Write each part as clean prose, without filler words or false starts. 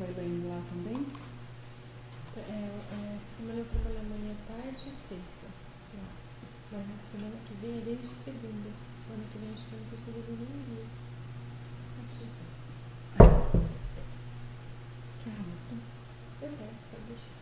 foi lendo lá também? Essa semana eu trabalho amanhã à tarde e sexta. Mas na semana que vem é desde segunda. Semana que vem acho que eu não consigo ver nenhum dia. Que rápido. Pode deixar.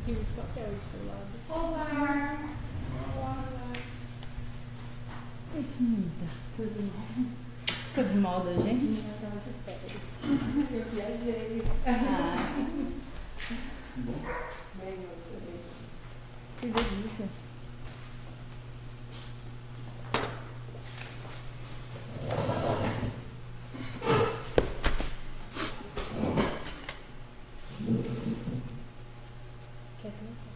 E o papel do seu lado. Olá! Olá! Isso muda. Tudo bom? Ficou de mal da gente? Eu tava de férias. Eu viajei. Bem, você veja. Que delícia. Quer sentar?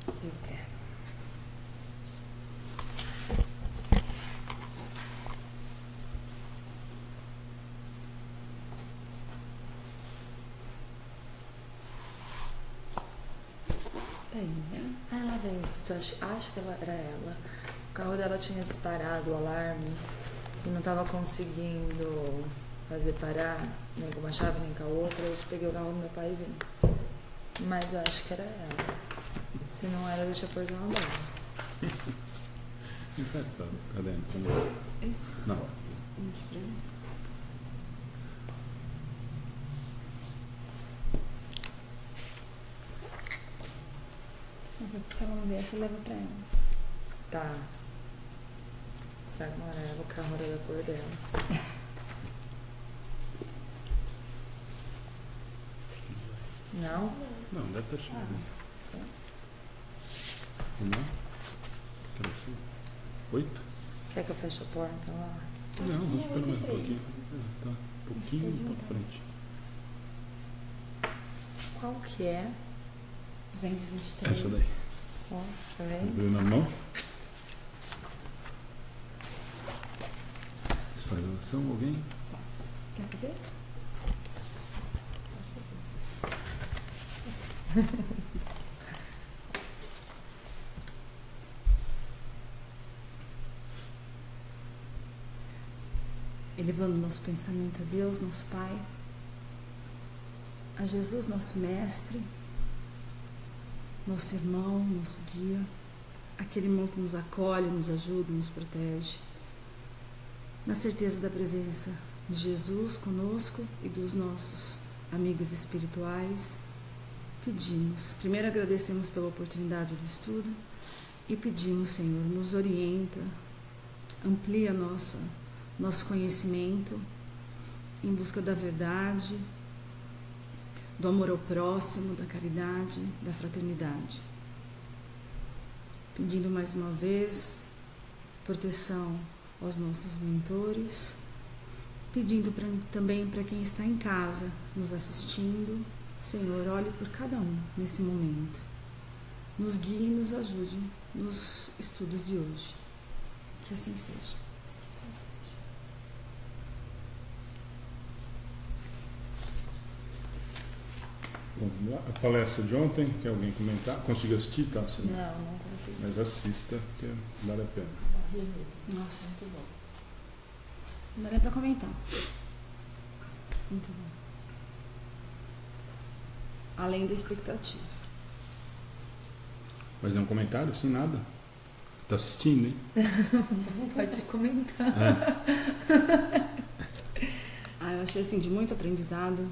Eu quero. Tá indo, né? Ah, ela veio. Acho que ela era ela. O carro dela tinha disparado o alarme e não tava conseguindo fazer parar, nem com uma chave, nem com a outra. Eu peguei o carro do meu pai e vim. Mas eu acho que era ela. Se não era, deixa eu pôr uma bola. Empresta, caderno. Como é? Esse? Não. Um de presença. Se ela não vier, você leva pra ela. Tá. Será que não era ela? O carro era da cor dela. Não? Não, deve estar cheio. Ah, Não? Quero assim. 8? Quer que eu feche a porta lá? Não, vamos esperar mais um pouquinho. Está um pouquinho para frente. Qual que é? 223. Essa daí. Ó, tá vendo? Abriu na mão. Você faz oração, alguém? Quer fazer? Elevando nosso pensamento a Deus, nosso Pai, a Jesus, nosso Mestre, nosso irmão, nosso guia, aquele irmão que nos acolhe, nos ajuda, nos protege, na certeza da presença de Jesus conosco e dos nossos amigos espirituais, pedimos, primeiro agradecemos pela oportunidade do estudo e pedimos, Senhor, nos orienta, amplia nosso conhecimento em busca da verdade, do amor ao próximo, da caridade, da fraternidade. Pedindo mais uma vez proteção aos nossos mentores, pedindo também para quem está em casa nos assistindo, Senhor, olhe por cada um nesse momento. Nos guie e nos ajude nos estudos de hoje. Que assim seja. Bom, vamos lá. A palestra de ontem, quer alguém comentar? Conseguiu assistir? Tá, assim. Não consigo. Mas assista, porque vale a pena. Nossa, Muito bom. não dá nem para comentar. Muito bom. Além da expectativa. Mas é um comentário? Sem nada? Tá assistindo, hein? Pode comentar. Eu achei assim de muito aprendizado,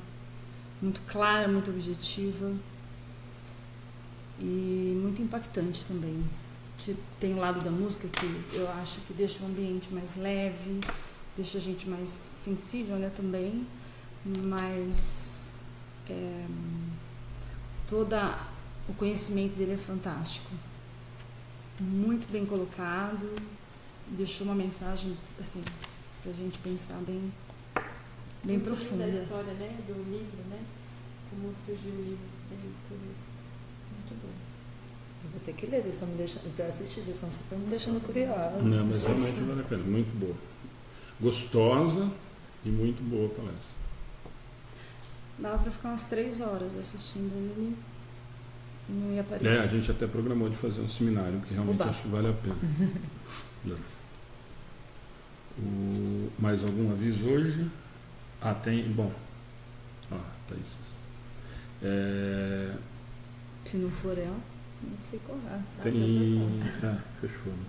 muito clara, muito objetiva e muito impactante também. Tem o lado da música que eu acho que deixa o ambiente mais leve, deixa a gente mais sensível, né, também, mas todo o conhecimento dele é fantástico, muito bem colocado, deixou uma mensagem assim pra gente pensar bem Muito profunda. linda a história, né, do livro, né? Como surgiu o livro para ele escrever. Muito bom. Eu vou ter que ler, vocês estão me deixando. Então, assistir, vocês estão super me deixando curiosa. Não, mas realmente vale a pena. Muito boa. Gostosa e muito boa a palestra. Dava pra ficar umas 3 horas assistindo ele e não ia aparecer. A gente até programou de fazer um seminário, porque realmente Oba. acho que vale a pena. Mais algum aviso hoje? Tem. Bom. Thaís. Se não for ela, não sei correr. Fechou. Né?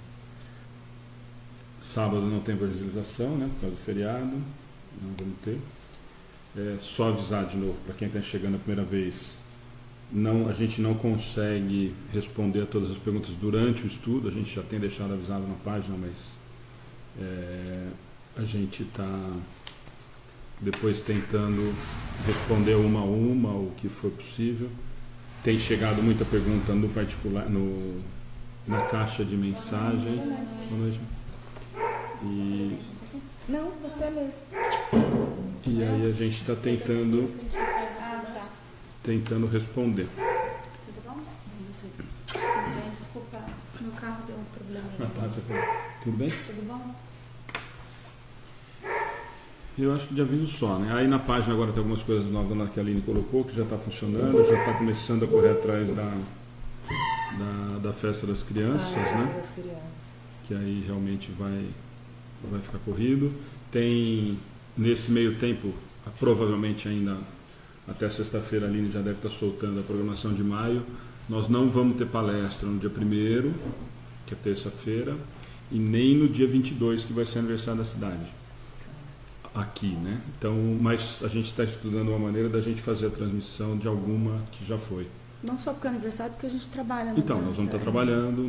Sábado não tem evangelização, né? Por causa do feriado. Não vamos ter. Só avisar de novo para quem está chegando a primeira vez. A gente não consegue responder a todas as perguntas durante o estudo. A gente já tem deixado avisado na página, mas a gente está depois tentando responder uma a uma o que for possível. Tem chegado muita pergunta no particular, na caixa de mensagem. Boa noite. Não, você é mesmo. E aí a gente está tentando responder. Tudo bom? Desculpa, meu carro deu um problema. Você falou. Tudo bem? Tudo bom? Eu acho que de aviso só, né? Aí na página agora tem algumas coisas novas que a Aline colocou, que já está funcionando, já está começando a correr atrás da festa das crianças, né? Das crianças. Que aí realmente vai ficar corrido. Tem, nesse meio tempo, provavelmente ainda até sexta-feira a Aline já deve estar soltando a programação de maio. Nós não vamos ter palestra no dia 1º, que é terça-feira, e nem no dia 22, que vai ser aniversário da cidade. Aqui, né? Então, mas a gente está estudando uma maneira da gente fazer a transmissão de alguma que já foi. Não só porque é aniversário, porque a gente trabalha. Né? Então, nós vamos estar trabalhando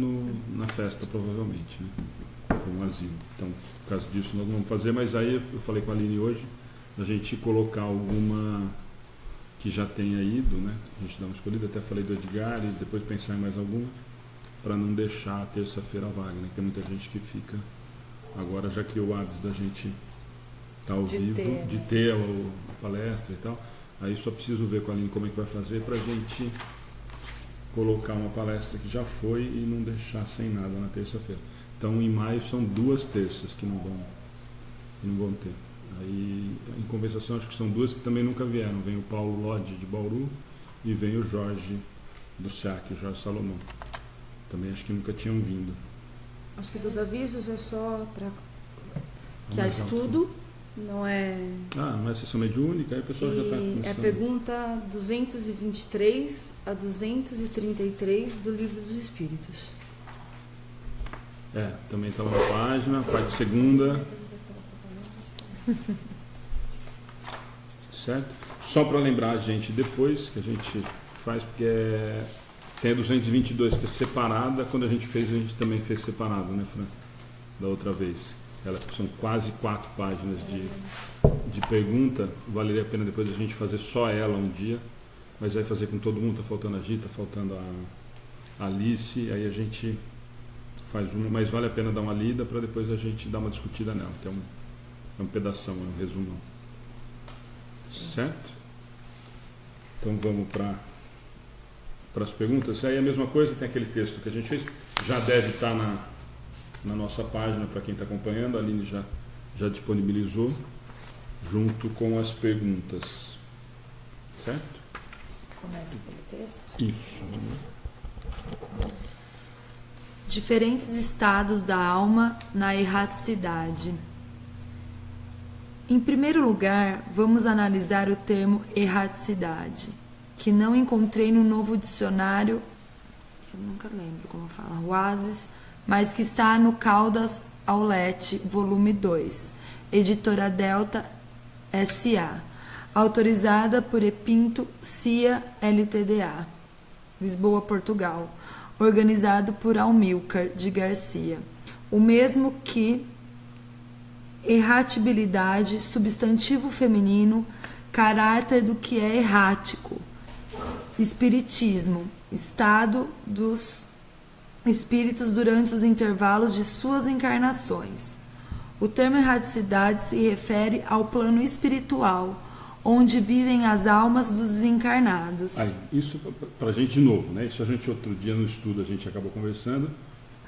na festa, provavelmente, né? Com o asilo. Então, por causa disso, nós não vamos fazer, mas aí eu falei com a Aline hoje, a gente colocar alguma que já tenha ido, né? A gente dá uma escolhida, até falei do Edgar e depois pensar em mais alguma, para não deixar a terça-feira vaga, né? Tem muita gente que fica, agora já criou o hábito da gente estar ao vivo, de ter a palestra e tal. Aí só preciso ver com a Aline como é que vai fazer para a gente colocar uma palestra que já foi e não deixar sem nada na terça-feira. Então, em maio são 2 terças que não vão ter. Aí, em compensação, acho que são 2 que também nunca vieram. Vem o Paulo Lodge de Bauru e vem o Jorge do SEAC, o Jorge Salomão. Também acho que nunca tinham vindo. Acho que dos avisos é só para que há estudo, não é... não é sessão mediúnica, aí o pessoal já está começando. É a pergunta 223 a 233 do Livro dos Espíritos. Também está lá na página, parte segunda. Certo? Só para lembrar a gente depois, que a gente faz, porque tem a 222 que é separada, quando a gente também fez separado, né, Fran? Da outra vez. São quase 4 páginas de pergunta, valeria a pena depois a gente fazer só ela um dia, mas vai fazer com todo mundo, está faltando a Gita, está faltando a Alice, aí a gente faz uma, mas vale a pena dar uma lida para depois a gente dar uma discutida nela, que é um pedação, é um resumão. Sim. Certo? Então vamos para as perguntas. Aí é a mesma coisa, tem aquele texto que a gente fez, já deve estar na nossa página para quem está acompanhando, a Aline já disponibilizou, junto com as perguntas. Certo? Começa pelo texto. Isso. Diferentes estados da alma na erraticidade. Em primeiro lugar, vamos analisar o termo erraticidade, que não encontrei no novo dicionário, eu nunca lembro como fala, Oasis, mas que está no Caldas Aulete, volume 2, editora Delta S.A., autorizada por Epinto Cia Ltda., Lisboa, Portugal, organizado por Almilcar de Garcia. O mesmo que erratibilidade, substantivo feminino, caráter do que é errático. Espiritismo, estado dos espíritos durante os intervalos de suas encarnações. O termo erraticidade se refere ao plano espiritual, onde vivem as almas dos desencarnados. Isso para a gente de novo, né? Isso a gente outro dia no estudo a gente acabou conversando,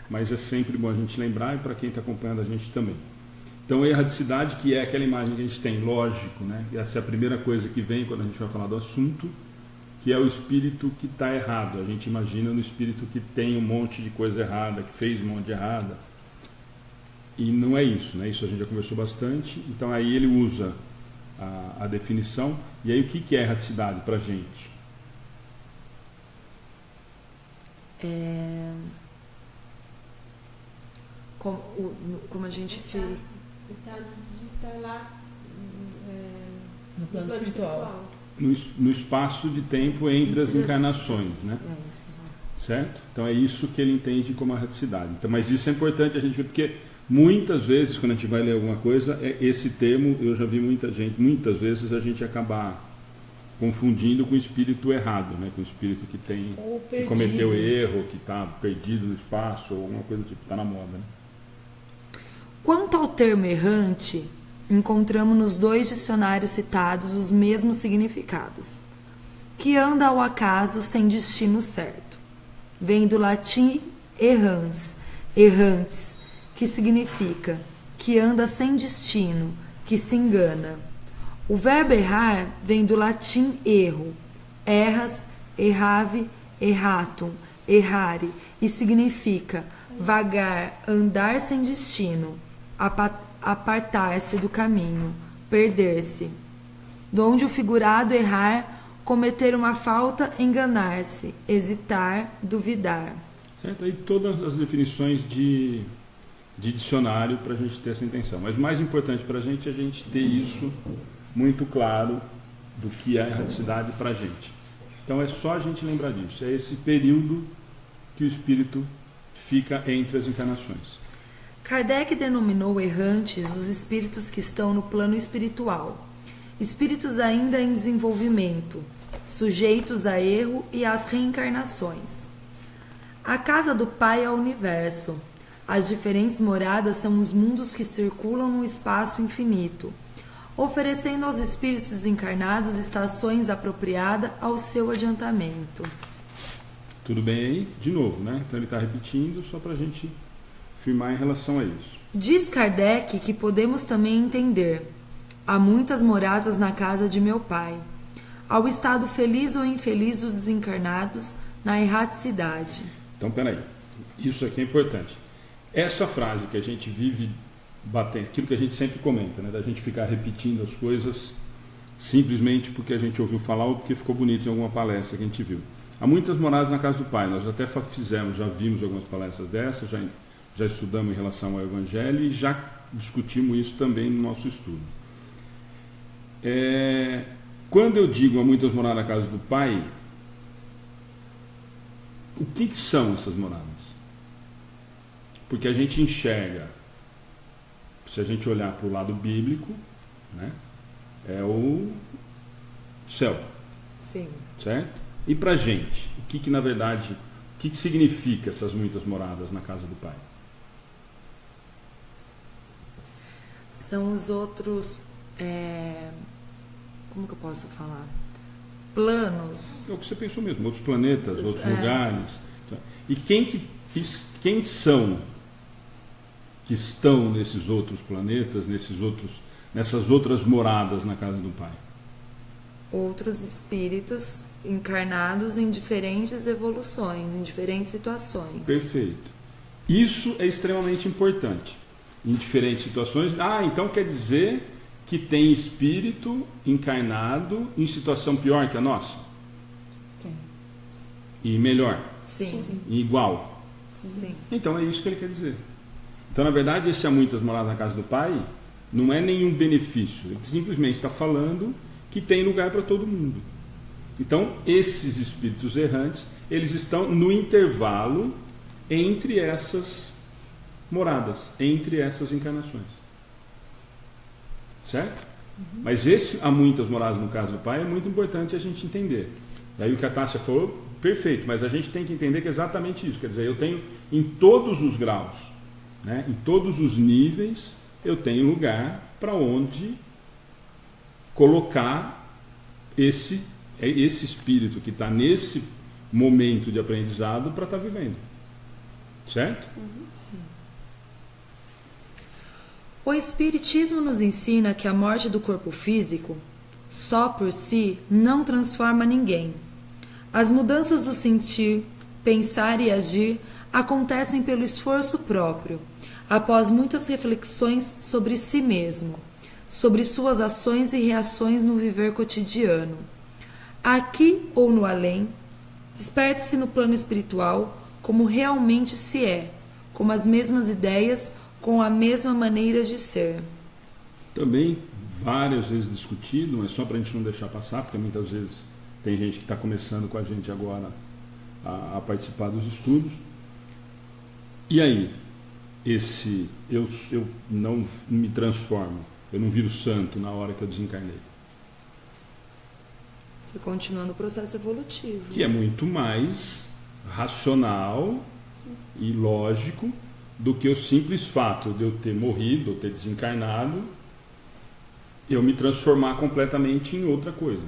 mas é sempre bom a gente lembrar e para quem está acompanhando a gente também. Então, a erraticidade, que é aquela imagem que a gente tem, lógico, né? Essa é a primeira coisa que vem quando a gente vai falar do assunto, que é o espírito que está errado. A gente imagina no espírito que tem um monte de coisa errada, que fez um monte de errada. E não é isso, né? Isso a gente já conversou bastante. Então, aí ele usa a definição. E aí, o que é erraticidade para a gente? Como a gente fez... O estado de estar lá no plano espiritual. No espaço de tempo entre as encarnações, né? Certo? Então é isso que ele entende como erraticidade. Então, mas isso é importante a gente ver, porque muitas vezes, quando a gente vai ler alguma coisa, esse termo, eu já vi muitas vezes a gente acabar confundindo com o espírito errado, né? Com o espírito que cometeu erro, que está perdido no espaço, ou alguma coisa do tipo, está na moda, né? Quanto ao termo errante, encontramos nos 2 dicionários citados os mesmos significados. Que anda ao acaso sem destino certo. Vem do latim errans, errantes, que significa que anda sem destino, que se engana. O verbo errar vem do latim erro, erras, errave, erratum, errare, e significa vagar, andar sem destino, apartar-se do caminho, perder-se. Donde o figurado errar, cometer uma falta, enganar-se, hesitar, duvidar. Certo? Aí todas as definições de dicionário para a gente ter essa intenção. Mas o mais importante para a gente é a gente ter isso muito claro do que é a erraticidade para a gente. Então é só a gente lembrar disso. É esse período que o espírito fica entre as encarnações. Kardec denominou errantes os espíritos que estão no plano espiritual, espíritos ainda em desenvolvimento, sujeitos a erro e às reencarnações. A casa do Pai é o universo. As diferentes moradas são os mundos que circulam no espaço infinito, oferecendo aos espíritos desencarnados estações apropriadas ao seu adiantamento. Tudo bem aí? De novo, né? Então ele está repetindo só para a gente firmar em relação a isso. Diz Kardec que podemos também entender: há muitas moradas na casa de meu Pai, ao estado feliz ou infeliz dos desencarnados na erraticidade. Então, peraí. Isso aqui é importante. Essa frase que a gente vive batendo, aquilo que a gente sempre comenta, né? Da gente ficar repetindo as coisas simplesmente porque a gente ouviu falar ou porque ficou bonito em alguma palestra que a gente viu. Há muitas moradas na casa do Pai. Nós até fizemos, já vimos algumas palestras dessas, já estudamos em relação ao Evangelho e já discutimos isso também no nosso estudo. Quando eu digo há muitas moradas na casa do Pai, o que são essas moradas? Porque a gente enxerga, se a gente olhar para o lado bíblico, né, é o céu. Sim. Certo? E para a gente, o que na verdade, o que significa essas muitas moradas na casa do Pai? São os outros, como que eu posso falar? Planos. É o que você pensou mesmo, outros planetas, outros lugares. E quem são que estão nesses outros planetas, nessas outras moradas na casa do Pai? Outros espíritos encarnados em diferentes evoluções, em diferentes situações. Perfeito. Isso é extremamente importante. Em diferentes situações. Então quer dizer que tem espírito encarnado em situação pior que a nossa? Tem. E melhor? Sim. E igual? Sim. Então é isso que ele quer dizer. Então, na verdade, esse há muitas moradas na casa do Pai não é nenhum benefício. Ele simplesmente está falando que tem lugar para todo mundo. Então, esses espíritos errantes, eles estão no intervalo entre essas moradas, entre essas encarnações. Certo? Mas esse há muitas moradas no caso do Pai é muito importante a gente entender. Daí o que a Tássia falou, perfeito, mas a gente tem que entender que é exatamente isso. Quer dizer, eu tenho em todos os graus, né, em todos os níveis, eu tenho lugar para onde colocar esse espírito que está nesse momento de aprendizado para estar vivendo. Certo? Sim. O Espiritismo nos ensina que a morte do corpo físico, só por si, não transforma ninguém. As mudanças do sentir, pensar e agir acontecem pelo esforço próprio, após muitas reflexões sobre si mesmo, sobre suas ações e reações no viver cotidiano. Aqui ou no além, desperte-se no plano espiritual como realmente se é, com as mesmas ideias, com a mesma maneira de ser. Também várias vezes discutido, mas só para a gente não deixar passar, porque muitas vezes tem gente que está começando com a gente agora a participar dos estudos. E aí, eu não me transformo, eu não viro santo na hora que eu desencarnei. Você continua no processo evolutivo. Que é muito mais racional e lógico do que o simples fato de eu ter morrido, ou ter desencarnado, eu me transformar completamente em outra coisa.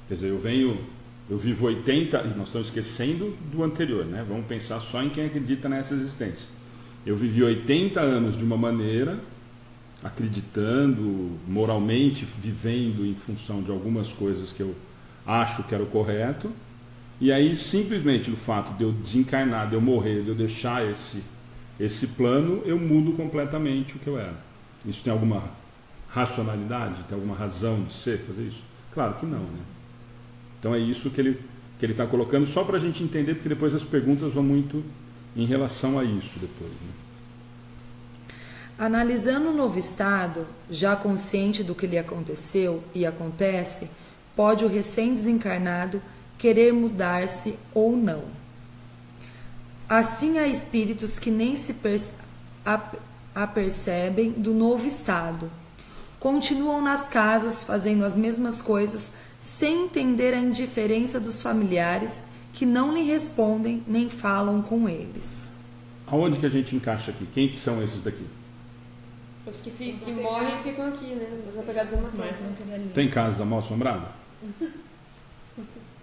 Quer dizer, eu vivo 80, e nós estamos esquecendo do anterior, né? Vamos pensar só em quem acredita nessa existência. Eu vivi 80 anos de uma maneira, acreditando, moralmente, vivendo em função de algumas coisas que eu acho que era o correto, e aí simplesmente o fato de eu desencarnar, de eu morrer, de eu deixar esse plano, eu mudo completamente o que eu era. Isso tem alguma racionalidade? Tem alguma razão de ser, fazer isso? Claro que não, né? Então é isso que ele está colocando, só para a gente entender, porque depois as perguntas vão muito em relação a isso depois, né? Analisando o novo estado, já consciente do que lhe aconteceu e acontece, pode o recém-desencarnado querer mudar-se ou não. Assim há espíritos que nem se apercebem do novo estado, continuam nas casas fazendo as mesmas coisas sem entender a indiferença dos familiares que não lhe respondem nem falam com eles. Aonde que a gente encaixa aqui? Quem que são esses daqui? Os que morrem ficam aqui, né? Os apegados à matéria. Tem casa mal assombrada?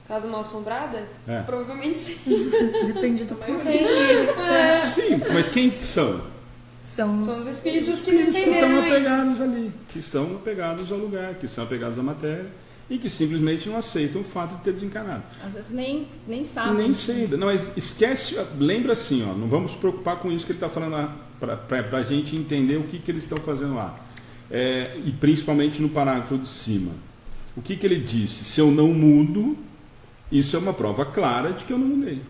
Casa mal assombrada? É. Provavelmente sim. Depende do ponto. Sim, mas quem são? São os espíritos que não Que entenderam estão ainda. apegados ali, que são apegados ao lugar, que são apegados à matéria e que simplesmente não aceitam o fato de ter desencarnado. Às vezes nem sabem. Nem sei, não, mas esquece, lembra assim, ó, não vamos se preocupar com isso que ele está falando para a gente entender o que eles estão fazendo lá. E principalmente no parágrafo de cima. O que ele disse? Se eu não mudo, isso é uma prova clara de que eu não mudei.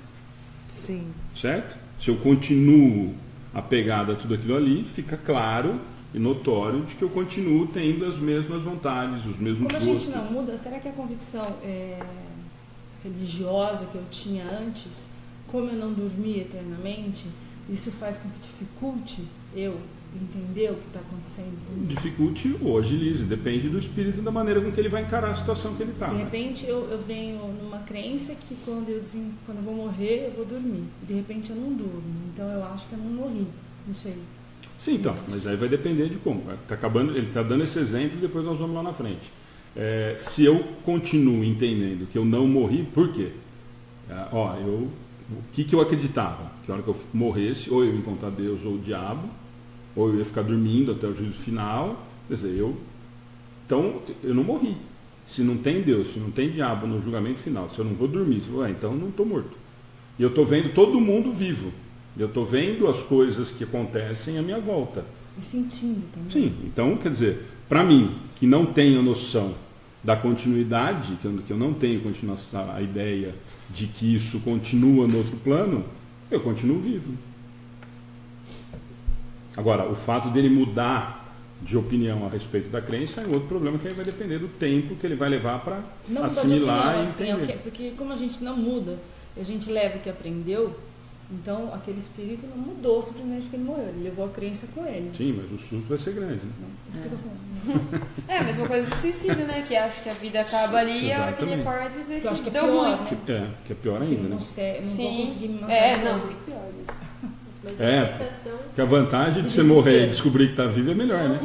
Sim. Certo? Se eu continuo apegado a tudo aquilo ali, fica claro e notório de que eu continuo tendo as mesmas vontades, os mesmos Como a gostos. gente não muda, será que a convicção religiosa que eu tinha antes, como eu não dormi eternamente, isso faz com que dificulte eu entender o que está acontecendo comigo? Dificulte ou agilize, depende do espírito e da maneira com que ele vai encarar a situação que ele está. De repente eu venho numa crença que quando eu vou morrer eu vou dormir. De repente eu não durmo, então eu acho que eu não morri, não sei. Sim, então, mas aí vai depender de como. Ele está dando esse exemplo e depois nós vamos lá na frente. Se eu continuo entendendo que eu não morri, por quê? O que eu acreditava? Que a hora que eu morresse, ou eu ia encontrar Deus ou o diabo, ou eu ia ficar dormindo até o juízo final. Quer dizer, então eu não morri. Se não tem Deus, se não tem diabo no julgamento final, se eu não vou dormir, então eu não estou morto. E eu estou vendo todo mundo vivo. Eu estou vendo as coisas que acontecem à minha volta. E sentindo também. Sim, então, quer dizer, para mim, que não tenho noção da continuidade, que eu não tenho a ideia de que isso continua no outro plano, eu continuo vivo. Agora, o fato dele mudar de opinião a respeito da crença é um outro problema que aí vai depender do tempo que ele vai levar para assimilar e entender. Porque como a gente não muda, a gente leva o que aprendeu. Então, aquele espírito não mudou simplesmente porque ele morreu. Ele levou a crença com ele. Sim, mas o susto vai ser grande, né? Isso que eu tô falando. A mesma coisa do suicídio, né? Que acha que a vida acaba ali e a hora que ele acorda e vê Que eu acho que é deu pior, ruim. né? Que é pior ainda, né? Não vou conseguir me matar. Fica pior isso. Mas a sensação... Que a vantagem de você morrer e descobrir que está vivo é melhor, né?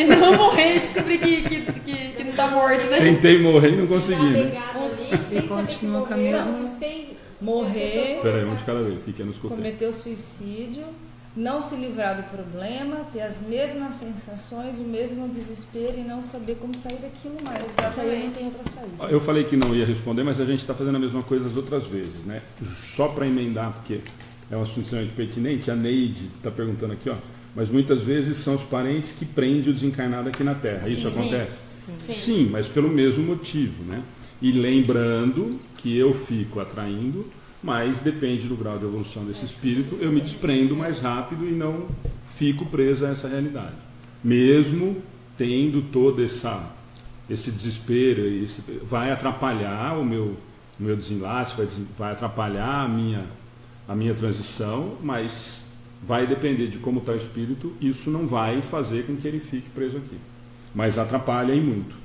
E não morrer e descobrir que não tá morto, né? Tentei morrer e não consegui, né? E continua com a mesma... Morrer, Peraí, um de cada vez, que eu não escutei. cometer o suicídio, não se livrar do problema, ter as mesmas sensações, o mesmo desespero e não saber como sair daquilo mais. Exatamente. Não tem outra saída. Eu falei que não ia responder, mas a gente está fazendo a mesma coisa as outras vezes, né? Só para emendar, porque é um assunto extremamente pertinente, a Neide está perguntando aqui, mas muitas vezes são os parentes que prendem o desencarnado aqui na Terra. Isso acontece? Sim, mas pelo mesmo motivo, né? E lembrando que eu fico atraindo, mas depende do grau de evolução desse espírito, eu me desprendo mais rápido e não fico preso a essa realidade. Mesmo tendo todo esse desespero, vai atrapalhar o meu desenlace, vai atrapalhar a minha transição, mas vai depender de como está o espírito, isso não vai fazer com que ele fique preso aqui. Mas atrapalha em muito.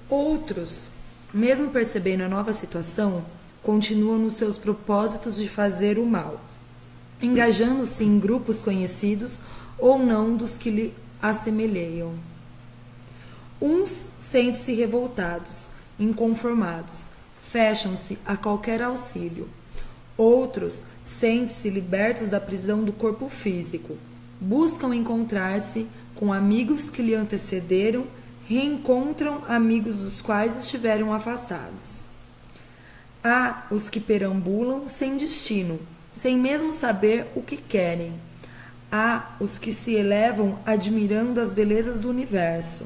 Outros, mesmo percebendo a nova situação, continuam nos seus propósitos de fazer o mal, engajando-se em grupos conhecidos ou não dos que lhe assemelham. Uns sentem-se revoltados, inconformados, fecham-se a qualquer auxílio. Outros sentem-se libertos da prisão do corpo físico, buscam encontrar-se com amigos que lhe antecederam, reencontram amigos dos quais estiveram afastados. Há os que perambulam sem destino, sem mesmo saber o que querem. Há os que se elevam admirando as belezas do universo.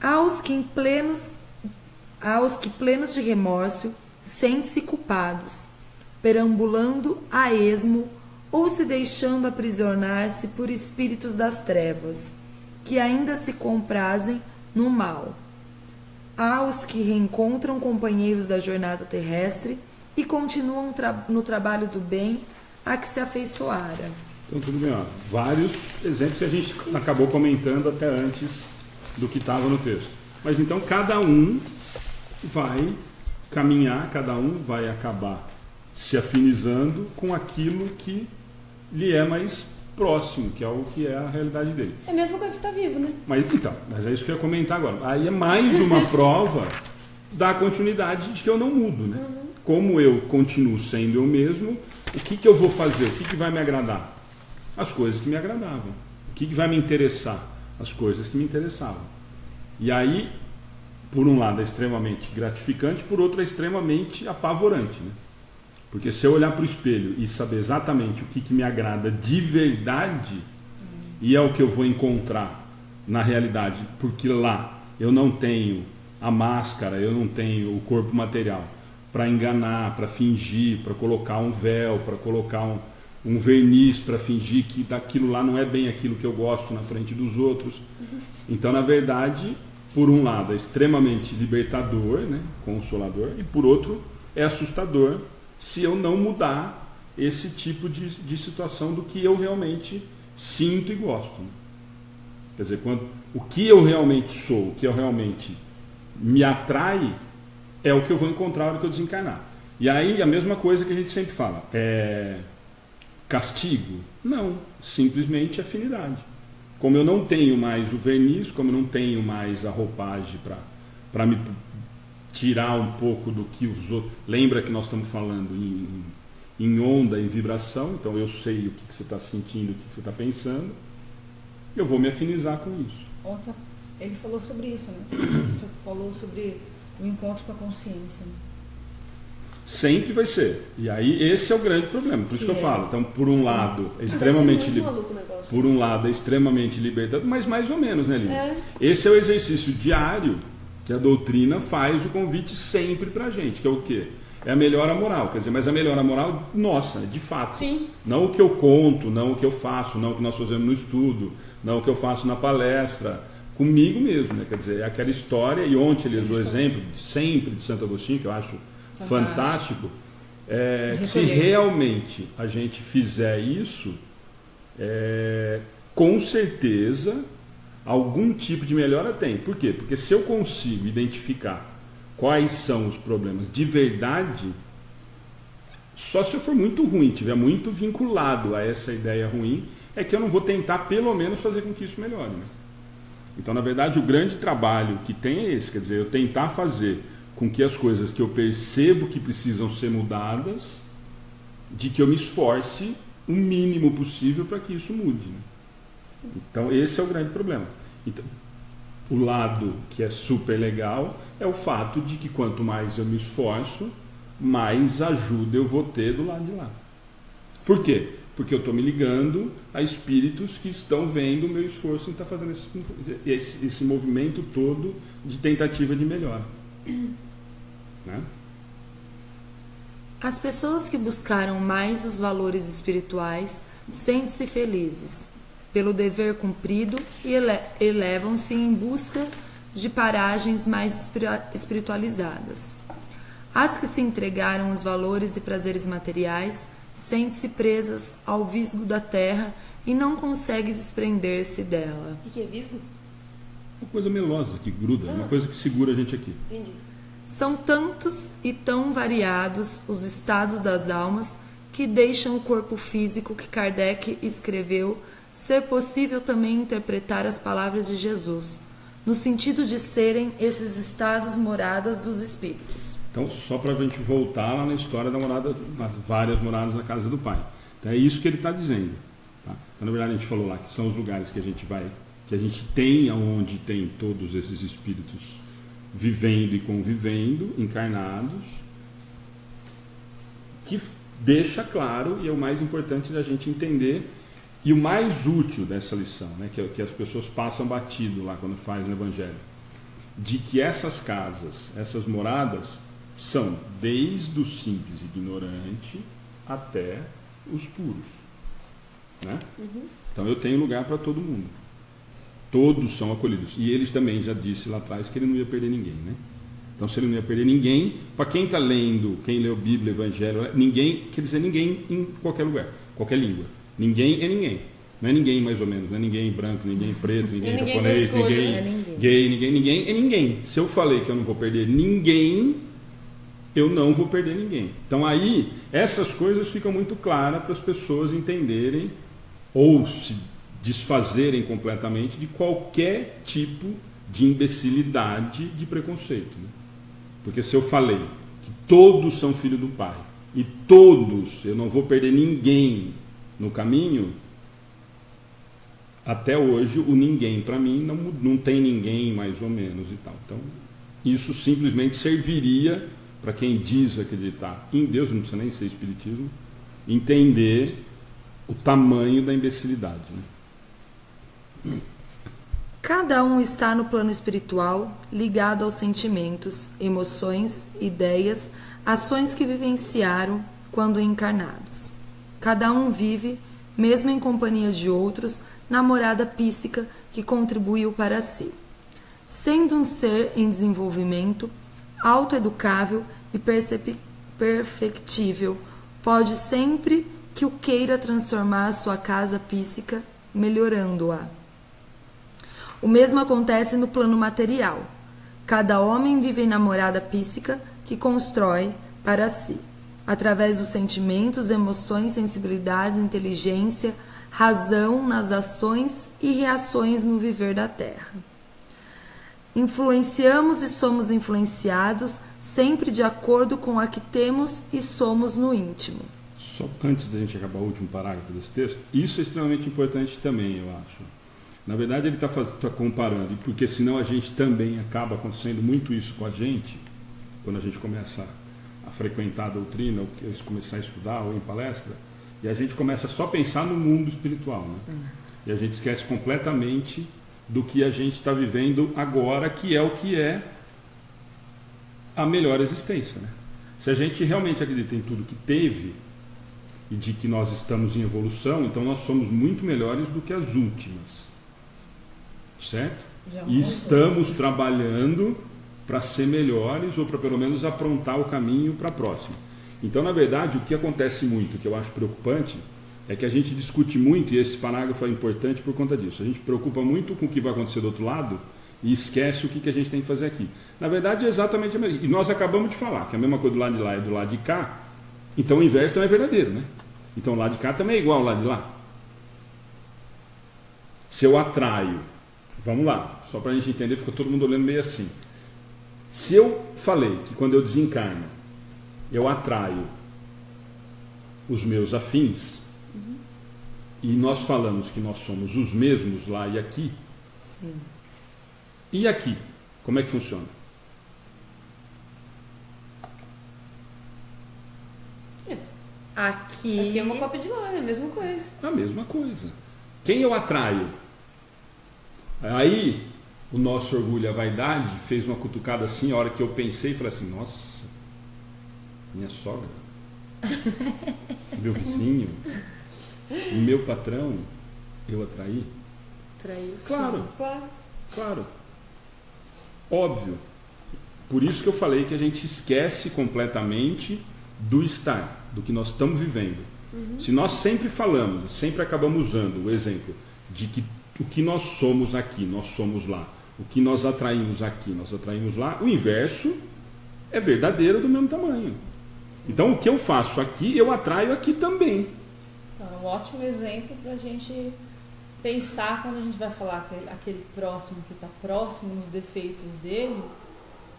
Há os que plenos de remorso sentem-se culpados, perambulando a esmo ou se deixando aprisionar-se por espíritos das trevas, que ainda se comprazem no mal. Há os que reencontram companheiros da jornada terrestre e continuam no trabalho do bem a que se afeiçoara. Então, tudo bem, ó. Vários exemplos que a gente acabou comentando até antes do que estava no texto. Mas então, cada um vai caminhar, cada um vai acabar se afinizando com aquilo que lhe é mais próximo, que é o que é a realidade dele. É a mesma coisa que está vivo, né? Mas é isso que eu ia comentar agora. Aí é mais uma prova da continuidade de que eu não mudo, né? Como eu continuo sendo eu mesmo, o que eu vou fazer? O que vai me agradar? As coisas que me agradavam. O que vai me interessar? As coisas que me interessavam. E aí, por um lado é extremamente gratificante, por outro é extremamente apavorante, né? Porque se eu olhar para o espelho e saber exatamente o que me agrada de verdade, e é o que eu vou encontrar na realidade, porque lá eu não tenho a máscara, eu não tenho o corpo material para enganar, para fingir, para colocar um véu, para colocar um verniz, para fingir que daquilo lá não é bem aquilo que eu gosto na frente dos outros. Então, na verdade, por um lado é extremamente libertador, né, consolador, e por outro é assustador se eu não mudar esse tipo de situação do que eu realmente sinto e gosto. Quer dizer, o que eu realmente sou, o que eu realmente me atrai, é o que eu vou encontrar na hora que eu desencarnar. E aí a mesma coisa que a gente sempre fala, castigo? Não, simplesmente afinidade. Como eu não tenho mais o verniz, como eu não tenho mais a roupagem para me tirar um pouco do que os outros... Lembra que nós estamos falando em onda, em vibração, então eu sei o que você está sentindo, o que você está pensando, eu vou me afinizar com isso. Ontem ele falou sobre isso, né? Você falou sobre o encontro com a consciência, né? Sempre vai ser. E aí esse é o grande problema. Por isso que eu falo. Então, por um lado, é extremamente por um lado é extremamente libertador, mas mais ou menos, né, Lívia? Esse é o exercício diário que a doutrina faz o convite sempre pra gente, que é o quê? É a melhora moral, quer dizer, mas a melhora moral nossa, de fato. Sim. Não o que eu conto, não o que eu faço, não o que nós fazemos no estudo, não o que eu faço na palestra, comigo mesmo, né? Quer dizer, é aquela história, e ontem ele usou o exemplo sempre de Santo Agostinho, que eu acho fantástico. Se realmente a gente fizer isso, com certeza algum tipo de melhora tem. Por quê? Porque se eu consigo identificar quais são os problemas de verdade, só se eu for muito ruim, estiver muito vinculado a essa ideia ruim, é que eu não vou tentar pelo menos fazer com que isso melhore, né? Então, na verdade, o grande trabalho que tem é esse, quer dizer, eu tentar fazer com que as coisas que eu percebo que precisam ser mudadas, de que eu me esforce o mínimo possível para que isso mude, né? Então, esse é o grande problema. Então, o lado que é super legal é o fato de que quanto mais eu me esforço, mais ajuda eu vou ter do lado de lá. Por quê? Porque eu estou me ligando a espíritos que estão vendo o meu esforço em estar fazendo esse movimento todo de tentativa de melhora. Né? As pessoas que buscaram mais os valores espirituais sentem-se felizes pelo dever cumprido e elevam-se em busca de paragens mais espiritualizadas. As que se entregaram aos valores e prazeres materiais sentem-se presas ao visgo da terra e não conseguem desprender-se dela. O que é visgo? Uma coisa melosa que gruda, uma coisa que segura a gente aqui. Entendi. São tantos e tão variados os estados das almas que deixam o corpo físico que Kardec escreveu ser possível também interpretar as palavras de Jesus, no sentido de serem esses estados moradas dos espíritos. Então, só para a gente voltar lá na história da morada, das várias moradas na casa do Pai. Então, é isso que ele está dizendo. Tá? Então, na verdade, a gente falou lá que são os lugares que a gente vai, que a gente tem, onde tem todos esses espíritos vivendo e convivendo, encarnados, que deixa claro, e é o mais importante da gente entender, e o mais útil dessa lição, né, que as pessoas passam batido lá quando fazem o Evangelho, de que essas casas, essas moradas, são desde o simples ignorante até os puros. Né? Então eu tenho lugar para todo mundo. Todos são acolhidos. E eles também já disse lá atrás que ele não ia perder ninguém. Né? Então se ele não ia perder ninguém, para quem está lendo, quem leu Bíblia, Evangelho, ninguém, quer dizer ninguém em qualquer lugar, qualquer língua. Ninguém é ninguém. Não é ninguém mais ou menos, não é ninguém branco, ninguém preto, ninguém japonês, ninguém gay, ninguém é ninguém. Se eu falei que eu não vou perder ninguém, eu não vou perder ninguém. Então aí, essas coisas ficam muito claras para as pessoas entenderem ou se desfazerem completamente de qualquer tipo de imbecilidade de preconceito. Né? Porque se eu falei que todos são filhos do Pai e todos, eu não vou perder ninguém no caminho, até hoje o ninguém para mim não tem ninguém mais ou menos e tal. Então isso simplesmente serviria para quem diz acreditar em Deus, não precisa nem ser espiritismo, entender o tamanho da imbecilidade. Né? Cada um está no plano espiritual, ligado aos sentimentos, emoções, ideias, ações que vivenciaram quando encarnados. Cada um vive, mesmo em companhia de outros, na morada psíquica que contribuiu para si. Sendo um ser em desenvolvimento, autoeducável e perfectível, pode sempre que o queira transformar sua casa psíquica, melhorando-a. O mesmo acontece no plano material. Cada homem vive na morada psíquica que constrói para si, através dos sentimentos, emoções, sensibilidades, inteligência, razão nas ações e reações no viver da Terra. Influenciamos e somos influenciados sempre de acordo com a que temos e somos no íntimo. Só antes da gente acabar o último parágrafo desse texto, isso é extremamente importante também, eu acho. Na verdade, ele está comparando, porque senão a gente também acaba acontecendo muito isso com a gente, quando a gente começa a frequentar a doutrina, ou começar a estudar, ou em palestra, e a gente começa só a pensar no mundo espiritual, né? E a gente esquece completamente do que a gente está vivendo agora, que é a melhor existência, né? Se a gente realmente acredita em tudo que teve e de que nós estamos em evolução, então nós somos muito melhores do que as últimas, certo? E estamos trabalhando para ser melhores ou para pelo menos aprontar o caminho para a próxima. Então, na verdade, o que acontece muito, que eu acho preocupante, é que a gente discute muito, e esse parágrafo é importante por conta disso. A gente preocupa muito com o que vai acontecer do outro lado e esquece o que a gente tem que fazer aqui. Na verdade, é exatamente a mesma. E nós acabamos de falar que a mesma coisa do lado de lá e do lado de cá, então o inverso também é verdadeiro, né? Então o lado de cá também é igual ao lado de lá. Se eu atraio, vamos lá, só para a gente entender, fica todo mundo olhando meio assim. Se eu falei que quando eu desencarno, eu atraio os meus afins, e nós falamos que nós somos os mesmos lá e aqui. Sim. E aqui? Como é que funciona? Aqui é uma cópia de lá, é a mesma coisa. A mesma coisa. Quem eu atraio? Aí, o nosso orgulho e a vaidade fez uma cutucada assim, a hora que eu pensei, falei assim, nossa, minha sogra, meu vizinho, meu patrão, eu atraí? Traiu. Claro, Claro. claro. Óbvio. Por isso que eu falei que a gente esquece completamente do estar, do que nós estamos vivendo. Se nós sempre falamos, sempre acabamos usando o exemplo de que o que nós somos aqui, nós somos lá. O que nós atraímos aqui, nós atraímos lá. O inverso é verdadeiro do mesmo tamanho. Sim. Então, o que eu faço aqui, eu atraio aqui também. Então, é um ótimo exemplo para a gente pensar quando a gente vai falar aquele próximo que está próximo nos defeitos dele.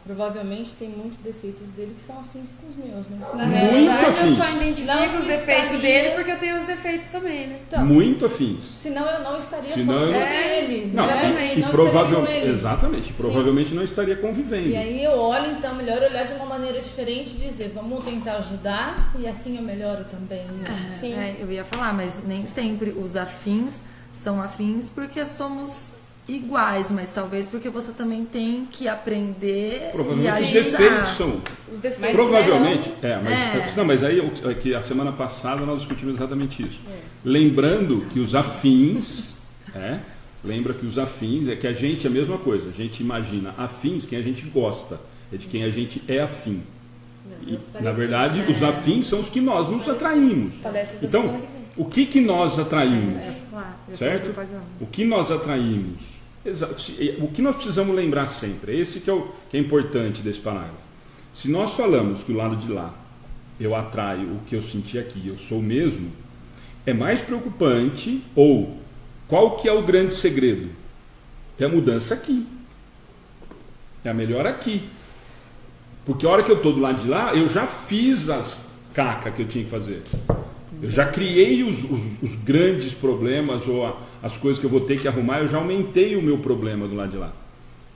Provavelmente tem muitos defeitos dele que são afins com os meus, né? Na realidade, eu afins. só identifico os defeitos dele porque eu tenho os defeitos também, né? Então, muito afins. Senão eu não estaria Senão falando eu- dele. Não, né? e Não provavelmente, estaria com ele. exatamente, provavelmente não estaria convivendo. E aí eu olho, então, melhor olhar de uma maneira diferente e dizer, vamos tentar ajudar e assim eu melhoro também. Né? Sim. Eu ia falar, mas nem sempre os afins são afins porque somos iguais, mas talvez porque você também tem que aprender Provavelmente e os ajudar. defeitos são. Os defeitos. Mas Provavelmente. É. Não, mas aí que a semana passada nós discutimos exatamente isso. Lembrando que os afins, lembra que os afins é que a gente é a mesma coisa. A gente imagina afins quem a gente gosta, é de quem a gente é afim. E, na verdade, os afins são os que nós nos atraímos. Palestra da Então, semana que vem. o que nós atraímos? Claro, Certo? O que nós atraímos? O que nós precisamos lembrar sempre? Esse que é importante desse parágrafo. Se nós falamos que o lado de lá eu atraio o que eu senti aqui, eu sou o mesmo, é mais preocupante, ou qual que é o grande segredo? É a mudança aqui. É a melhora aqui. Porque a hora que eu estou do lado de lá, eu já fiz as cacas que eu tinha que fazer. Eu já criei os grandes problemas ou as coisas que eu vou ter que arrumar, eu já aumentei o meu problema do lado de lá.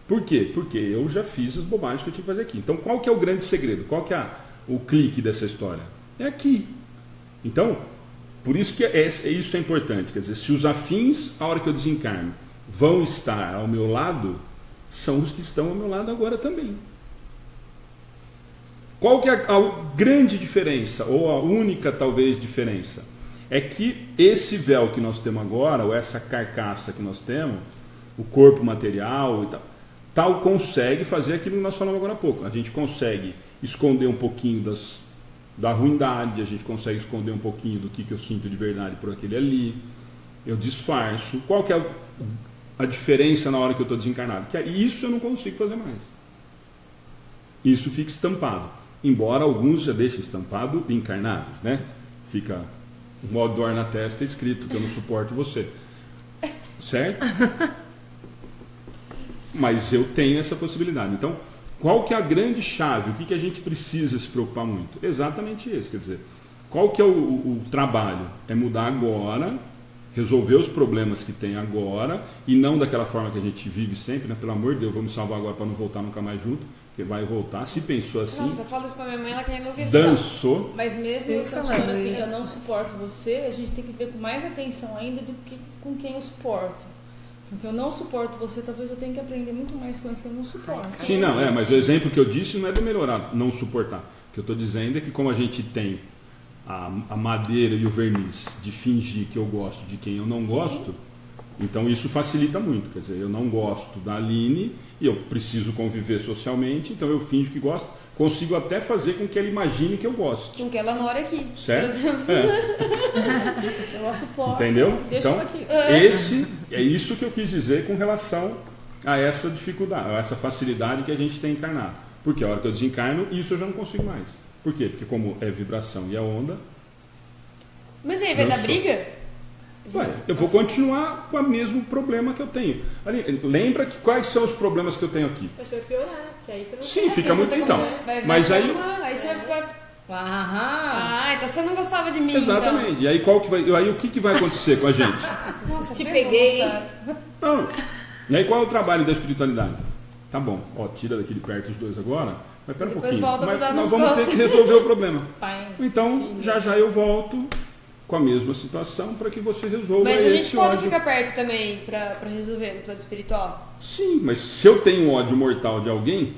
Por quê? Porque eu já fiz as bobagens que eu tinha que fazer aqui. Então qual que é o grande segredo? Qual que é o clique dessa história? É aqui. Então, por isso que isso é importante. Quer dizer, se os afins, a hora que eu desencarno, vão estar ao meu lado, são os que estão ao meu lado agora também. Qual que é a grande diferença, ou a única talvez diferença? É que esse véu que nós temos agora, ou essa carcaça que nós temos, o corpo material e tal consegue fazer aquilo que nós falamos agora há pouco. A gente consegue esconder um pouquinho da ruindade, a gente consegue esconder um pouquinho do que eu sinto de verdade por aquele ali, eu disfarço. Qual que é a diferença na hora que eu estou desencarnado? Que isso eu não consigo fazer mais. Isso fica estampado. Embora alguns já deixem estampado encarnados, né? Fica um odor na testa escrito que eu não suporto você. Certo? Mas eu tenho essa possibilidade. Então, qual que é a grande chave? O que a gente precisa se preocupar muito? Exatamente isso. Quer dizer, qual que é o trabalho? É mudar agora, resolver os problemas que tem agora, e não daquela forma que a gente vive sempre, né? Pelo amor de Deus, vamos salvar agora para não voltar nunca mais junto, porque vai voltar. Se pensou assim... Nossa, eu falo isso pra minha mãe, ela quer enlouquecer. Dançou. Mas mesmo essa falando assim, eu não suporto você, a gente tem que ver com mais atenção ainda do que com quem eu suporto. Porque eu não suporto você, talvez eu tenha que aprender muito mais coisas que eu não suporto. Sim, não, mas o exemplo que eu disse não é do melhorar, não suportar. O que eu estou dizendo é que como a gente tem a madeira e o verniz de fingir que eu gosto de quem eu não gosto, então isso facilita muito. Quer dizer, eu não gosto da Aline e eu preciso conviver socialmente, então eu finjo que gosto, consigo até fazer com que ela imagine que eu gosto. Com que ela mora aqui, certo? por exemplo. Eu suporto. Entendeu? Deixa então, aqui. É isso que eu quis dizer com relação a essa dificuldade, a essa facilidade que a gente tem encarnado. Porque a hora que eu desencarno, isso eu já não consigo mais. Por quê? Porque como é vibração e é onda... Mas aí, vai dar briga? Ué, eu vou continuar com o mesmo problema que eu tenho. Ali, lembra que quais são os problemas que eu tenho aqui? Mas vai piorar, que aí você não... Sim, fica muito então. Mas aí... Aí você vai ficar... Ah, então você não gostava de mim. Exatamente. Então. E aí, o que vai acontecer com a gente? Nossa, te peguei. Não. E aí qual é o trabalho da espiritualidade? Tá bom, tira daqui de perto os dois agora, mas pera um pouquinho. Mas nós vamos ter que resolver o problema. Pai, então, filho. já eu volto com a mesma situação para que você resolva esse ódio. Mas a gente pode ficar perto também para resolver no plano espiritual? Sim, mas se eu tenho ódio mortal de alguém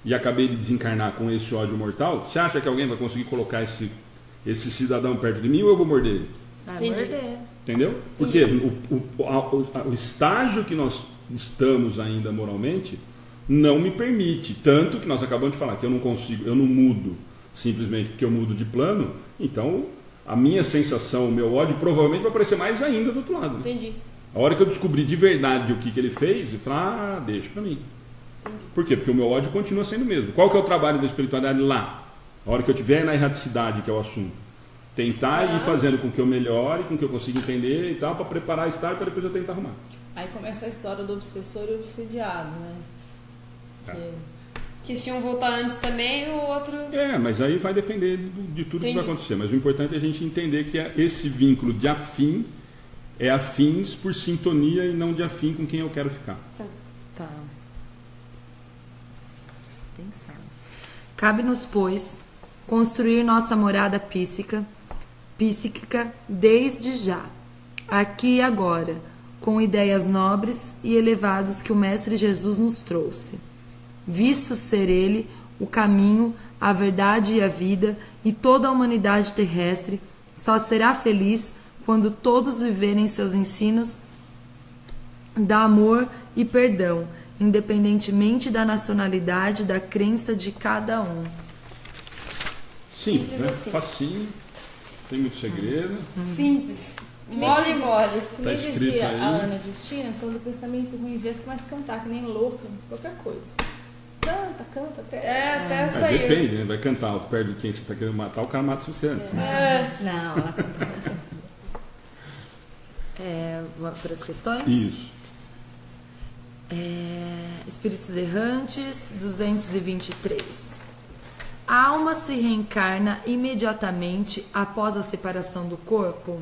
e acabei de desencarnar com esse ódio mortal, você acha que alguém vai conseguir colocar esse cidadão perto de mim ou eu vou morder ele? Vai morder. Entendeu? Porque o estágio que nós estamos ainda moralmente não me permite, tanto que nós acabamos de falar que eu não consigo, eu não mudo simplesmente porque eu mudo de plano, então a minha sensação, o meu ódio provavelmente vai aparecer mais ainda do outro lado. Entendi. A hora que eu descobrir de verdade o que ele fez, eu falo, deixa pra mim. Entendi. Por quê? Porque o meu ódio continua sendo o mesmo. Qual que é o trabalho da espiritualidade lá? A hora que eu estiver na erraticidade, que é o assunto. Tentar ir fazendo com que eu melhore, com que eu consiga entender e tal, para preparar a estágio para depois eu tentar arrumar. Aí começa a história do obsessor e obsediado, né? Que se um voltar antes também, o outro... Mas aí vai depender de tudo que vai acontecer. Mas o importante é a gente entender que esse vínculo de afim é afins por sintonia e não de afim com quem eu quero ficar. Tá. Pensar. Cabe-nos, pois, construir nossa morada psíquica desde já, aqui e agora, com ideias nobres e elevadas que o Mestre Jesus nos trouxe, visto ser ele o caminho, a verdade e a vida, e toda a humanidade terrestre só será feliz quando todos viverem seus ensinos da amor e perdão, independentemente da nacionalidade, da crença de cada um. Sim, assim. Facinho. tem muito segredo. Simples. Mole. Como Tá escrito dizia aí. a Ana Justina, quando o pensamento ruim vê, você começa a cantar, que nem louca, qualquer coisa. Canta até. Até sair. Depende, né? Vai cantar perto de quem você está querendo matar, o cara mata o você antes. Não, ela canta. Vamos para as questões? Isso. Espíritos errantes, 223. A alma se reencarna imediatamente após a separação do corpo?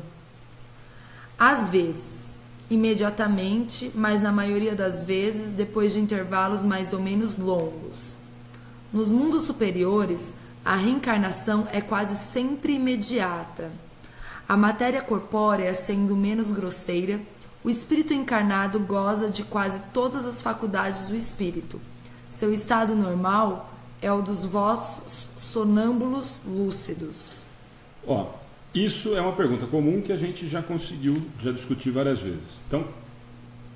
Às vezes, imediatamente, mas na maioria das vezes depois de intervalos mais ou menos longos. Nos mundos superiores, a reencarnação é quase sempre imediata. A matéria corpórea sendo menos grosseira, o espírito encarnado goza de quase todas as faculdades do espírito. Seu estado normal é o dos vossos sonâmbulos lúcidos. Isso é uma pergunta comum que a gente já discutiu várias vezes. Então,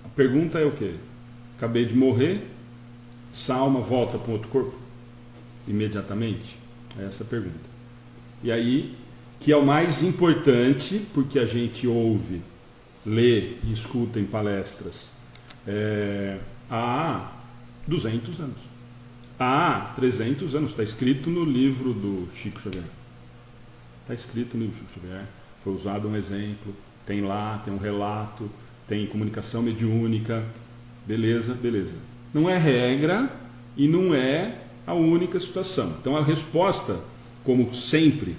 a pergunta é o quê? Acabei de morrer, essa alma volta para um outro corpo? Imediatamente? É essa a pergunta. E aí, que é o mais importante, porque a gente ouve, lê e escuta em palestras há 200 anos. Há 300 anos, está escrito no livro do Chico Xavier. Está escrito no livro do Chico Xavier, foi usado um exemplo, tem lá, tem um relato, tem comunicação mediúnica, beleza. Não é regra e não é a única situação. Então a resposta, como sempre,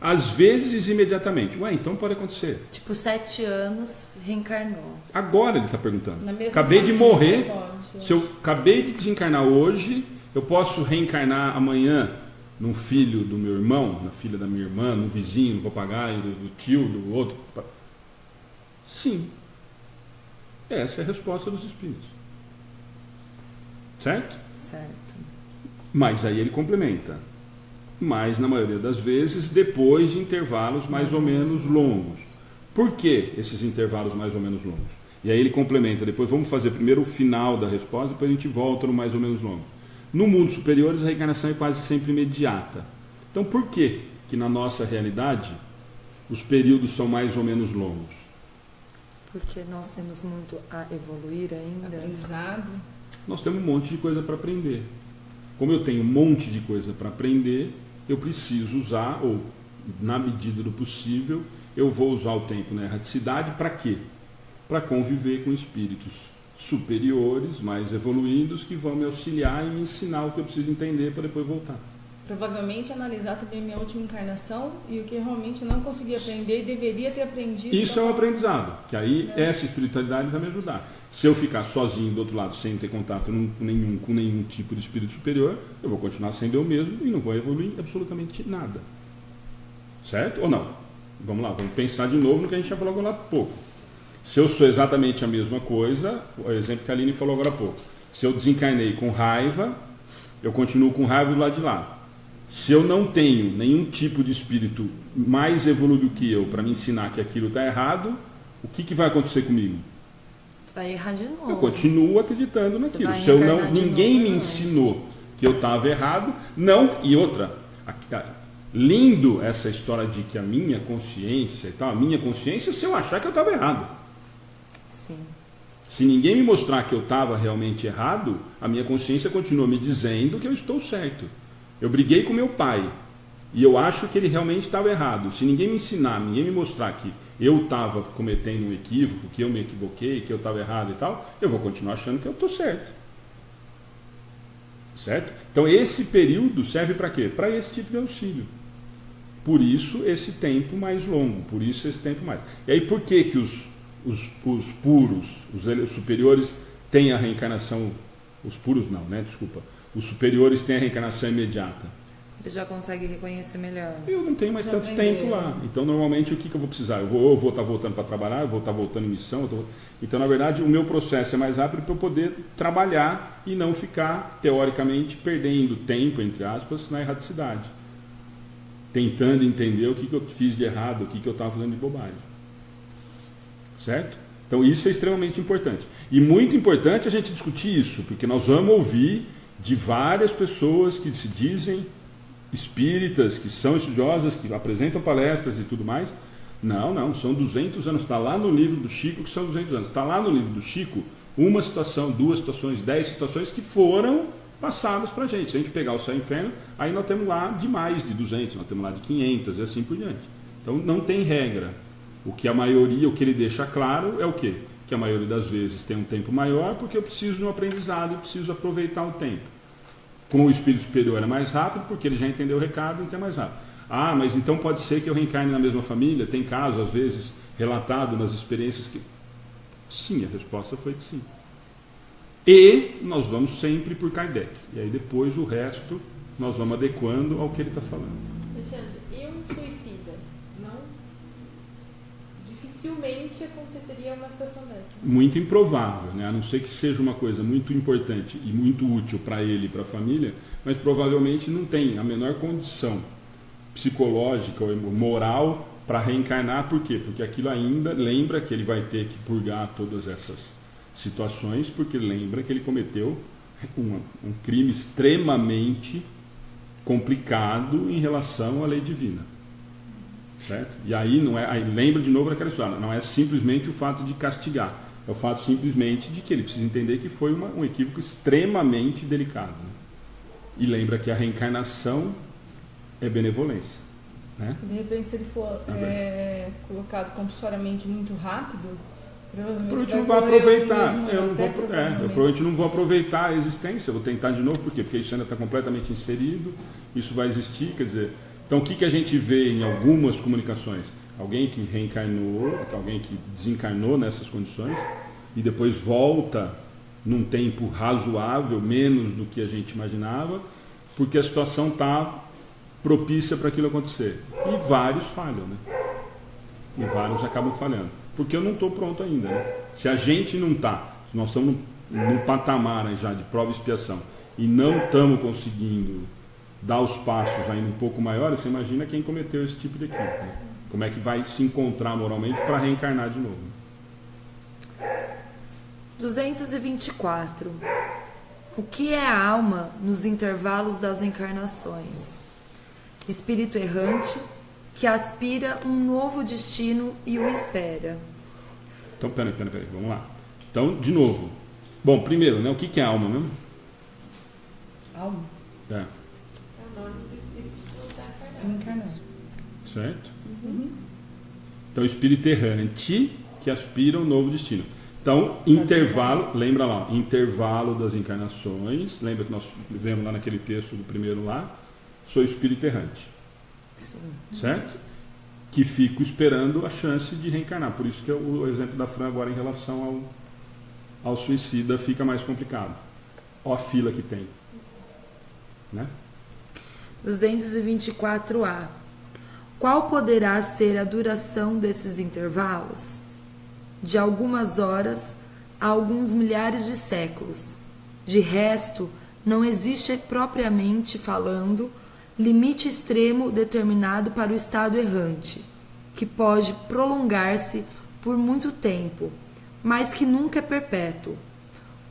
às vezes imediatamente. Então pode acontecer. Tipo, 7 anos, reencarnou. Agora ele está perguntando. Na Acabei de família, morrer, pode. se eu acabei de desencarnar hoje, eu posso reencarnar amanhã num filho do meu irmão, na filha da minha irmã, no vizinho, no papagaio, do tio, do outro? Sim. Essa é a resposta dos espíritos. Certo? Certo. Mas aí ele complementa. Mas, na maioria das vezes, depois de intervalos mais ou menos longos. Por que esses intervalos mais ou menos longos? E aí ele complementa. Depois vamos fazer primeiro o final da resposta, depois a gente volta no mais ou menos longo. No mundo superior, a reencarnação é quase sempre imediata. Então, por que na nossa realidade os períodos são mais ou menos longos? Porque nós temos muito a evoluir ainda. Aprendizado. Nós temos um monte de coisa para aprender. Como eu tenho um monte de coisa para aprender, eu preciso usar, ou na medida do possível, eu vou usar o tempo na erraticidade para quê? Para conviver com espíritos superiores, mais evoluídos, que vão me auxiliar e me ensinar o que eu preciso entender para depois voltar. Provavelmente analisar também minha última encarnação e o que realmente não consegui aprender e deveria ter aprendido. Isso é um aprendizado, que aí essa espiritualidade vai me ajudar. Se eu ficar sozinho do outro lado, sem ter contato com nenhum tipo de espírito superior, eu vou continuar sendo eu mesmo e não vou evoluir absolutamente nada. Certo ou não? Vamos lá, vamos pensar de novo no que a gente já falou agora há pouco. Se eu sou exatamente a mesma coisa, o exemplo que a Aline falou agora há pouco. Se eu desencarnei com raiva, eu continuo com raiva do lado de lá. Se eu não tenho nenhum tipo de espírito mais evoluído que eu para me ensinar que aquilo está errado, o que vai acontecer comigo? Você vai errar de novo. Eu continuo acreditando naquilo. Você Se eu vai não, reencarnar de ninguém novo, me não. ensinou que eu estava errado, não. E outra, lindo essa história de que a minha consciência e tal, a minha consciência, se eu achar que eu estava errado. Sim. Se ninguém me mostrar que eu estava realmente errado, a minha consciência continua me dizendo que eu estou certo. Eu briguei com meu pai e eu acho que ele realmente estava errado. Se ninguém me ensinar, ninguém me mostrar que eu estava cometendo um equívoco, que eu me equivoquei, que eu estava errado e tal, eu vou continuar achando que eu estou certo. Certo? Então esse período serve para quê? Para esse tipo de auxílio. Por isso esse tempo mais longo, por isso esse tempo mais. E aí por que os puros, os superiores têm a reencarnação, os puros não, né? Desculpa. Os superiores têm a reencarnação imediata. Ele já consegue reconhecer melhor. Eu não tenho mais tanto aprendeu. tempo lá. Então, normalmente, o que eu vou precisar? Eu vou estar voltando para trabalhar, eu vou estar voltando em missão. Então, na verdade, o meu processo é mais rápido para eu poder trabalhar e não ficar, teoricamente, perdendo tempo, entre aspas, na erraticidade. Tentando entender o que eu fiz de errado, o que eu estava fazendo de bobagem. Certo? Então, isso é extremamente importante. E muito importante a gente discutir isso, porque nós vamos ouvir de várias pessoas que se dizem espíritas que são estudiosas, que apresentam palestras e tudo mais. Não, são 200 anos. Está lá no livro do Chico que são 200 anos. Está lá no livro do Chico uma situação, 2 situações, 10 situações que foram passadas para a gente. Se a gente pegar o Céu e o Inferno, aí nós temos lá de mais de 200, nós temos lá de 500 e assim por diante. Então não tem regra. O que a maioria, o que ele deixa claro é o quê? Que a maioria das vezes tem um tempo maior porque eu preciso de um aprendizado, eu preciso aproveitar o tempo. Com o espírito superior é mais rápido porque ele já entendeu o recado, então é mais rápido. Ah, mas então pode ser que eu reencarne na mesma família? Tem casos, às vezes, relatado nas experiências que... Sim, a resposta foi que sim. E nós vamos sempre por Kardec. E aí depois o resto nós vamos adequando ao que ele está falando. Alexandre, e um suicida? Não? Dificilmente aconteceria uma situação dessa. Muito improvável, né? A não ser que seja uma coisa muito importante e muito útil para ele e para a família, mas provavelmente não tem a menor condição psicológica ou moral para reencarnar. Por quê? Porque aquilo ainda lembra que ele vai ter que purgar todas essas situações, porque lembra que ele cometeu um crime extremamente complicado em relação à lei divina, certo? E aí não é, aí lembra de novo daquela história, não é simplesmente o fato de castigar, é o fato simplesmente de que ele precisa entender que foi um equívoco extremamente delicado, né? E lembra que a reencarnação é benevolência, né? De repente, se ele for colocado compulsoriamente muito rápido, provavelmente não vai aproveitar. Eu provavelmente não vou aproveitar a existência, eu vou tentar de novo, por quê? Porque isso ainda está completamente inserido, isso vai existir, quer dizer. Então o que a gente vê em algumas comunicações? Alguém que reencarnou, alguém que desencarnou nessas condições e depois volta num tempo razoável, menos do que a gente imaginava, porque a situação está propícia para aquilo acontecer. E vários falham, né? E vários acabam falhando. Porque eu não estou pronto ainda, né? Se a gente não está, nós estamos no patamar já de prova e expiação e não estamos conseguindo dar os passos ainda um pouco maiores, você imagina quem cometeu esse tipo de equívoco, né? Como é que vai se encontrar moralmente para reencarnar de novo? 224. O que é a alma nos intervalos das encarnações? Espírito errante que aspira um novo destino e o espera. Então, peraí, vamos lá. Então, de novo. Bom, primeiro, né, o que é alma mesmo? Alma? É. É o nome do espírito que está encarnado. Certo? Uhum. Então, espírito errante que aspira um novo destino. Então, intervalo, lembra lá, intervalo das encarnações, lembra que nós vemos lá naquele texto do primeiro lá, sou espírito errante. Sim. Certo? Que fico esperando a chance de reencarnar. Por isso que o exemplo da Fran agora em relação ao suicida fica mais complicado. Olha a fila que tem. Né? 224A. Qual poderá ser a duração desses intervalos? De algumas horas a alguns milhares de séculos. De resto, não existe propriamente falando limite extremo determinado para o estado errante, que pode prolongar-se por muito tempo, mas que nunca é perpétuo.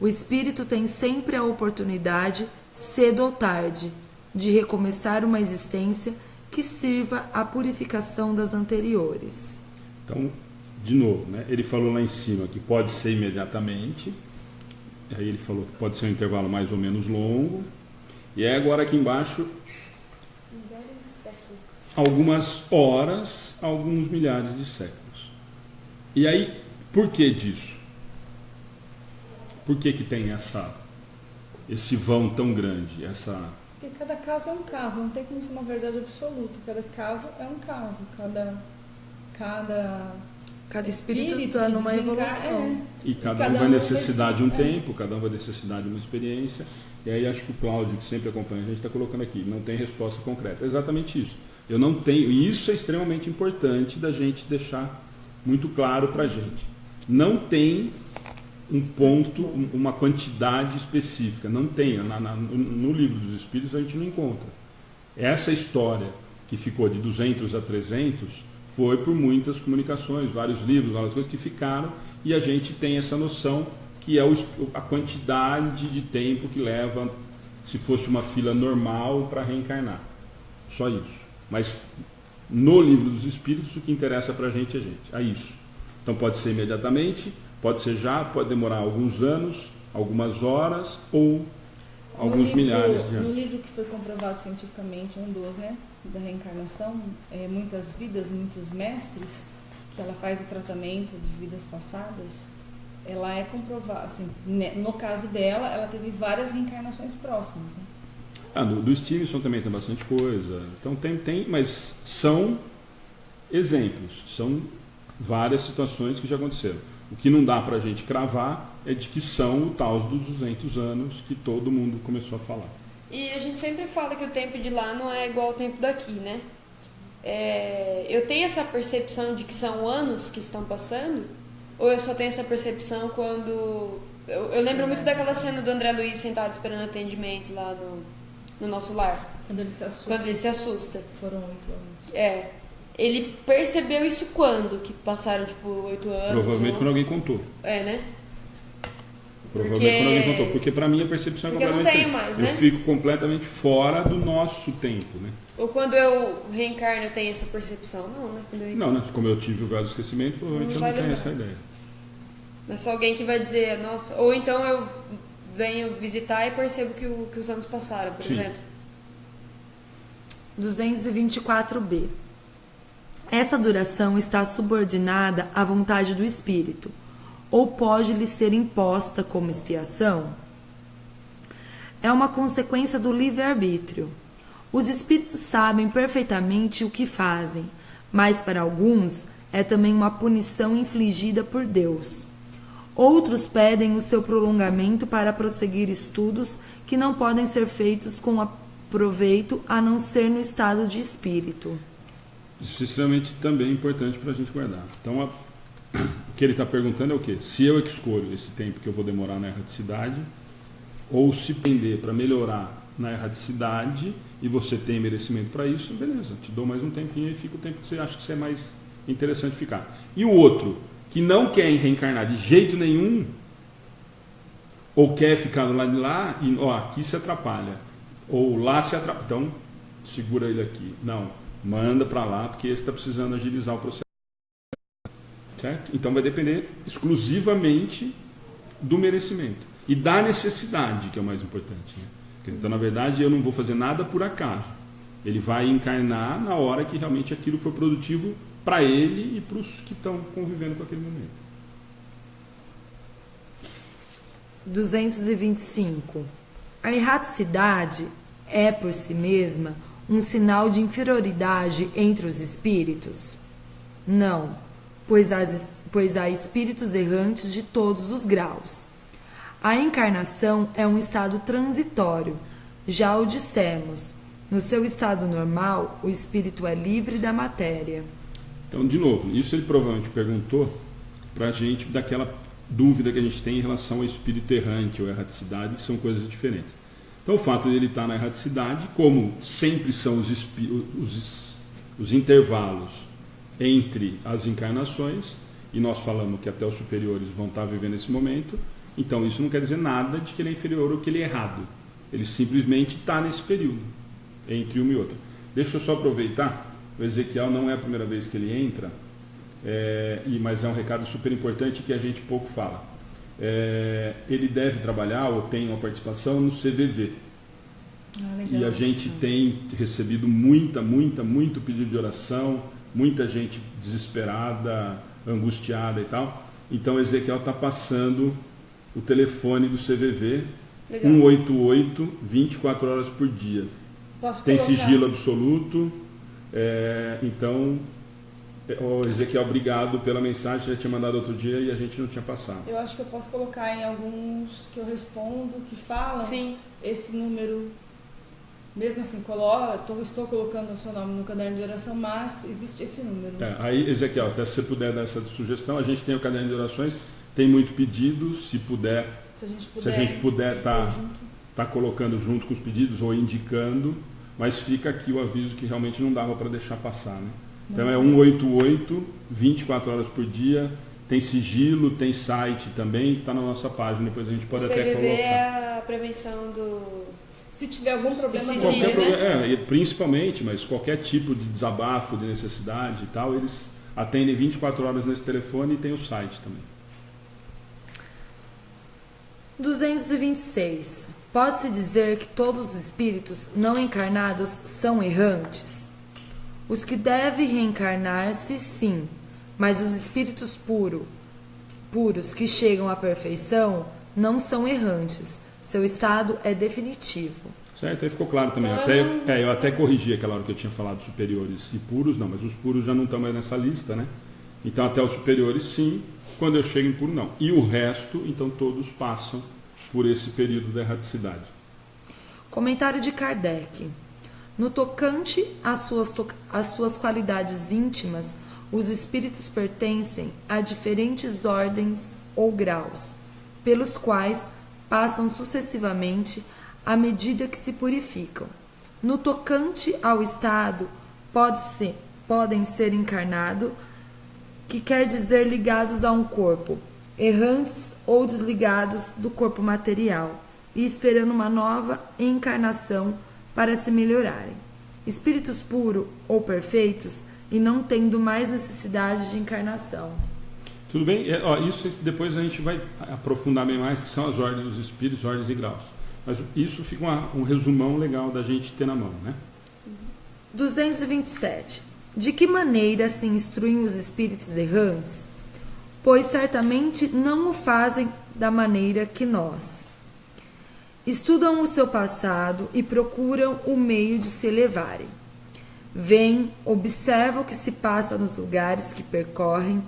O espírito tem sempre a oportunidade, cedo ou tarde, de recomeçar uma existência que sirva à purificação das anteriores. Então, de novo, né? Ele falou lá em cima que pode ser imediatamente, aí ele falou que pode ser um intervalo mais ou menos longo, e aí agora aqui embaixo algumas horas, alguns milhares de séculos. E aí, por que disso? Por que tem esse vão tão grande? Porque cada caso é um caso, não tem como ser uma verdade absoluta. Cada caso é um caso, cada espírito está numa evolução. E cada um vai necessitar de um tempo, cada um vai necessitar de uma experiência. E aí acho que o Cláudio, que sempre acompanha a gente, está colocando aqui, não tem resposta concreta. É exatamente isso. Eu não tenho, e isso é extremamente importante da gente deixar muito claro para a gente. Não tem um ponto, uma quantidade específica. Não tem. No livro dos Espíritos a gente não encontra. Essa história que ficou de 200 a 300 foi por muitas comunicações, vários livros, várias coisas que ficaram, e a gente tem essa noção que é a quantidade de tempo que leva, se fosse uma fila normal, para reencarnar. Só isso. Mas no livro dos Espíritos o que interessa para a gente é isso. Então pode ser imediatamente, pode ser já, pode demorar alguns anos, algumas horas ou alguns milhares de anos. No livro que foi comprovado cientificamente, um dos, né, da reencarnação, muitas vidas, muitos mestres, que ela faz o tratamento de vidas passadas, ela é comprovada, assim, no caso dela, ela teve várias reencarnações próximas, né? Do Stevenson também tem bastante coisa. Então tem, mas são exemplos, são várias situações que já aconteceram. O que não dá para a gente cravar é de que são o tal dos 200 anos que todo mundo começou a falar. E a gente sempre fala que o tempo de lá não é igual ao tempo daqui, né? Eu tenho essa percepção de que são anos que estão passando, ou eu só tenho essa percepção quando... Eu lembro muito daquela cena do André Luiz sentado esperando atendimento lá no nosso lar. Quando ele se assusta. Quando ele se assusta. Foram 8 anos. Ele percebeu isso quando? Que passaram, tipo, 8 anos? Provavelmente quando alguém contou. Né? Provavelmente quando alguém contou. Porque para mim a percepção é completamente diferente. Eu não tenho mais, né? Eu fico completamente fora do nosso tempo, né? Ou quando eu reencarno eu tenho essa percepção? Não, né? Não, né? Como eu tive o velho esquecimento, provavelmente eu não tenho essa ideia. Mas só alguém que vai dizer, nossa... Ou então eu venho visitar e percebo que os anos passaram, por exemplo. 224b. Essa duração está subordinada à vontade do espírito, ou pode lhe ser imposta como expiação? É uma consequência do livre-arbítrio. Os espíritos sabem perfeitamente o que fazem, mas para alguns é também uma punição infligida por Deus. Outros pedem o seu prolongamento para prosseguir estudos que não podem ser feitos com proveito a não ser no estado de espírito. Isso é extremamente também importante para a gente guardar. Então, o que ele está perguntando é o quê? Se eu é que escolho esse tempo que eu vou demorar na erraticidade, ou se pender para melhorar na erraticidade e você tem merecimento para isso, beleza, te dou mais um tempinho e fica o tempo que você acha que você é mais interessante ficar. E o outro, que não quer reencarnar de jeito nenhum, ou quer ficar do lado de lá, e aqui se atrapalha, ou lá se atrapalha, então segura ele aqui. Não, manda para lá, porque esse está precisando agilizar o processo. Certo? Então vai depender exclusivamente do merecimento e da necessidade, que é o mais importante. Né? Então, na verdade, eu não vou fazer nada por acaso. Ele vai encarnar na hora que realmente aquilo for produtivo para ele e para os que estão convivendo com aquele momento. 225. A erraticidade é, por si mesma, um sinal de inferioridade entre os espíritos? Não, pois há espíritos errantes de todos os graus. A encarnação é um estado transitório, já o dissemos. No seu estado normal, o espírito é livre da matéria. Então, de novo, isso ele provavelmente perguntou para a gente daquela dúvida que a gente tem em relação ao espírito errante ou erraticidade, que são coisas diferentes. Então, o fato de ele estar na erraticidade, como sempre são os intervalos entre as encarnações, e nós falamos que até os superiores vão estar vivendo esse momento, então isso não quer dizer nada de que ele é inferior ou que ele é errado. Ele simplesmente está nesse período, entre uma e outra. Deixa eu só aproveitar, o Ezequiel não é a primeira vez que ele entra, mas é um recado super importante que a gente pouco fala. Ele deve trabalhar ou tem uma participação no CVV. E a gente tem recebido muito pedido de oração, muita gente desesperada, angustiada e tal. Então Ezequiel está passando o telefone do CVV. Legal. 188, 24 horas por dia. Tem sigilo absoluto. Então, Ezequiel, obrigado pela mensagem, já tinha mandado outro dia e a gente não tinha passado. Eu acho que eu posso colocar em alguns que eu respondo, que falam. Sim. Esse número, mesmo assim, estou colocando o seu nome no caderno de oração, mas existe esse número. Aí, Ezequiel, se você puder dar essa sugestão, a gente tem o caderno de orações, tem muito pedido, se a gente puder tá colocando junto com os pedidos ou indicando, mas fica aqui o aviso que realmente não dava para deixar passar, né? Então é 188, 24 horas por dia, tem sigilo, tem site também, está na nossa página, depois a gente pode até colocar. O CVV é a prevenção Se tiver algum problema... Suicídio, Qualquer né? problema, e principalmente, mas qualquer tipo de desabafo, de necessidade e tal, eles atendem 24 horas nesse telefone e tem o site também. 226. Pode-se dizer que todos os espíritos não encarnados são errantes? Os que devem reencarnar-se, sim, mas os espíritos puros que chegam à perfeição não são errantes. Seu estado é definitivo. Certo? Aí ficou claro também. Eu até corrigi aquela hora que eu tinha falado superiores e puros, não, mas os puros já não estão mais nessa lista, né? Então até os superiores sim, quando eu chego em puro não. E o resto, então todos passam por esse período da erraticidade. Comentário de Kardec. No tocante às suas qualidades íntimas, os espíritos pertencem a diferentes ordens ou graus, pelos quais passam sucessivamente à medida que se purificam. No tocante ao estado, podem ser encarnados, que quer dizer ligados a um corpo, errantes ou desligados do corpo material, e esperando uma nova encarnação para se melhorarem. Espíritos puros ou perfeitos e não tendo mais necessidade de encarnação. Tudo bem? Isso depois a gente vai aprofundar bem mais, que são as ordens dos espíritos, ordens e graus. Mas isso fica um resumão legal da gente ter na mão, né? 227. De que maneira se instruem os espíritos errantes? Pois certamente não o fazem da maneira que nós. Estudam o seu passado e procuram o meio de se elevarem. Vêm, observam o que se passa nos lugares que percorrem,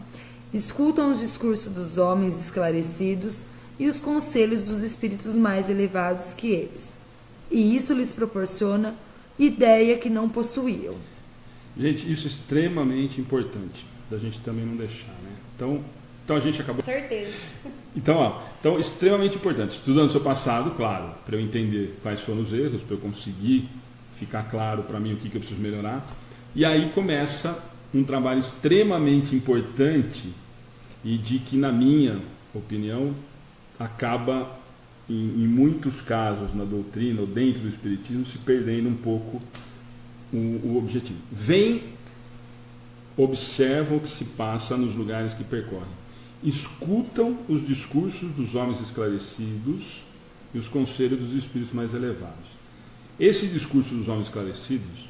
escutam os discursos dos homens esclarecidos e os conselhos dos espíritos mais elevados que eles. E isso lhes proporciona ideia que não possuíam. Gente, isso é extremamente importante, da gente também não deixar, né? Então a gente acabou... Com certeza. Então, extremamente importante. Estudando o seu passado, claro, para eu entender quais foram os erros, para eu conseguir ficar claro para mim o que eu preciso melhorar. E aí começa um trabalho extremamente importante e de que, na minha opinião, acaba, em muitos casos, na doutrina ou dentro do espiritismo, se perdendo um pouco o objetivo. Vêm, observam o que se passa nos lugares que percorrem. Escutam os discursos dos homens esclarecidos e os conselhos dos espíritos mais elevados. Esse discurso dos homens esclarecidos,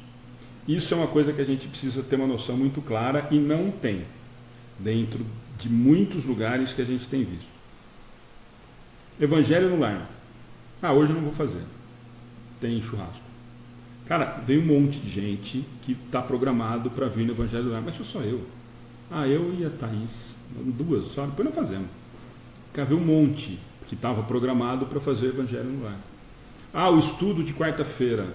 isso é uma coisa que a gente precisa ter uma noção muito clara e não tem dentro de muitos lugares que a gente tem visto. Evangelho no lar. Hoje eu não vou fazer. Tem churrasco. Cara, vem um monte de gente que está programado para vir no Evangelho no lar, mas sou só eu. Eu e a Thaís, duas só, depois não fazemos. Cara, veio um monte que estava programado para fazer o Evangelho no lar. O estudo de quarta-feira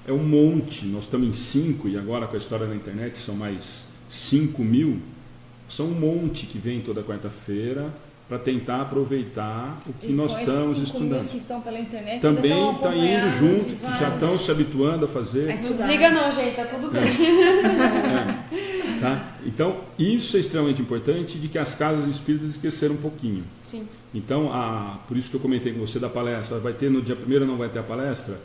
é um monte, nós estamos em 5 e agora com a história da internet são mais 5.000. São um monte que vem toda quarta-feira para tentar aproveitar o que nós estamos estudando. Que estão pela internet também estão indo junto, que já estão se habituando a fazer. Não desliga não, gente, tá tudo bem. Tá? Então, isso é extremamente importante, de que as casas espíritas esqueceram um pouquinho. Sim. Então, por isso que eu comentei com você da palestra, vai ter no dia 1º, não vai ter a palestra?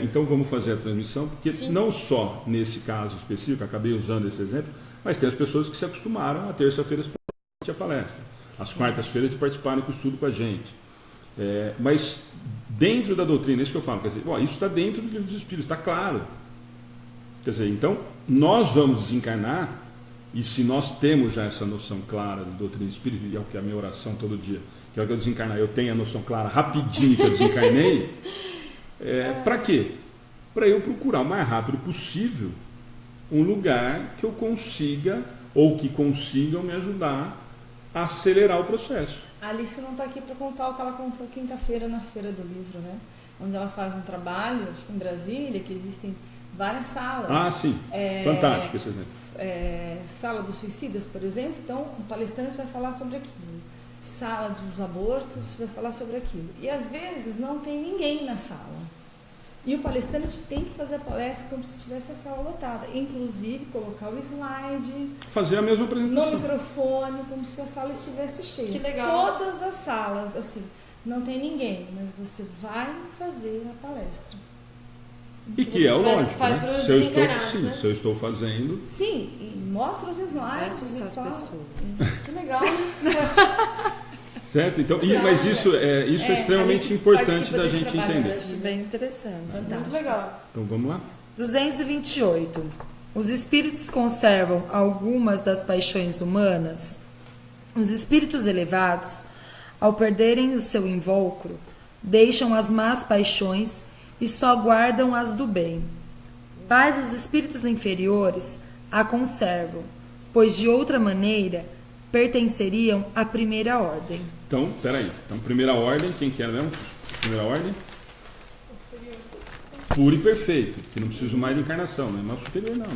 Então vamos fazer a transmissão, porque sim, não só nesse caso específico, acabei usando esse exemplo, mas tem as pessoas que se acostumaram a terça-feiras para a palestra, às quartas-feiras de participarem com o estudo com a gente. Mas dentro da doutrina, isso que eu falo, quer dizer, isso está dentro do livro dos Espíritos, está claro. Quer dizer, então, nós vamos desencarnar, e se nós temos já essa noção clara da doutrina espírita, e é o que é a minha oração todo dia, que é o que eu desencarnar, eu tenho a noção clara rapidinho que eu desencarnei, para quê? Para eu procurar o mais rápido possível um lugar que eu consiga, ou que consigam me ajudar a acelerar o processo. A Alice não está aqui para contar o que ela contou quinta-feira na Feira do Livro, né? Onde ela faz um trabalho, acho que em Brasília, que existem várias salas. Sim. Fantástico esse exemplo. Sala dos suicidas, por exemplo. Então, o palestrante vai falar sobre aquilo. Sala dos abortos vai falar sobre aquilo. E, às vezes, não tem ninguém na sala. E o palestrante tem que fazer a palestra como se tivesse a sala lotada. Inclusive, colocar o slide. Fazer a mesma apresentação. No microfone, como se a sala estivesse cheia. Que legal. Todas as salas, assim. não tem ninguém, mas você vai fazer a palestra. E que é o lógico, faz né? para os Se eu estou, desencarnados, sim, né? se eu estou fazendo... Sim, e mostra os slides. Vai assustar e as fala. pessoas. Que legal, né? Certo? Então, Legal, mas isso é extremamente aí você importante participa da desse gente trabalho, entender. né? Acho bem interessante. Muito legal. Então vamos lá? 228. Os espíritos conservam algumas das paixões humanas? Os espíritos elevados, ao perderem o seu invólucro, deixam as más paixões e só guardam as do bem. Mas os espíritos inferiores a conservam, pois de outra maneira pertenceriam à primeira ordem. Então, peraí. Então, primeira ordem, quem que era mesmo? Primeira ordem? Puro e perfeito, que não preciso mais de encarnação, não é mais superior não,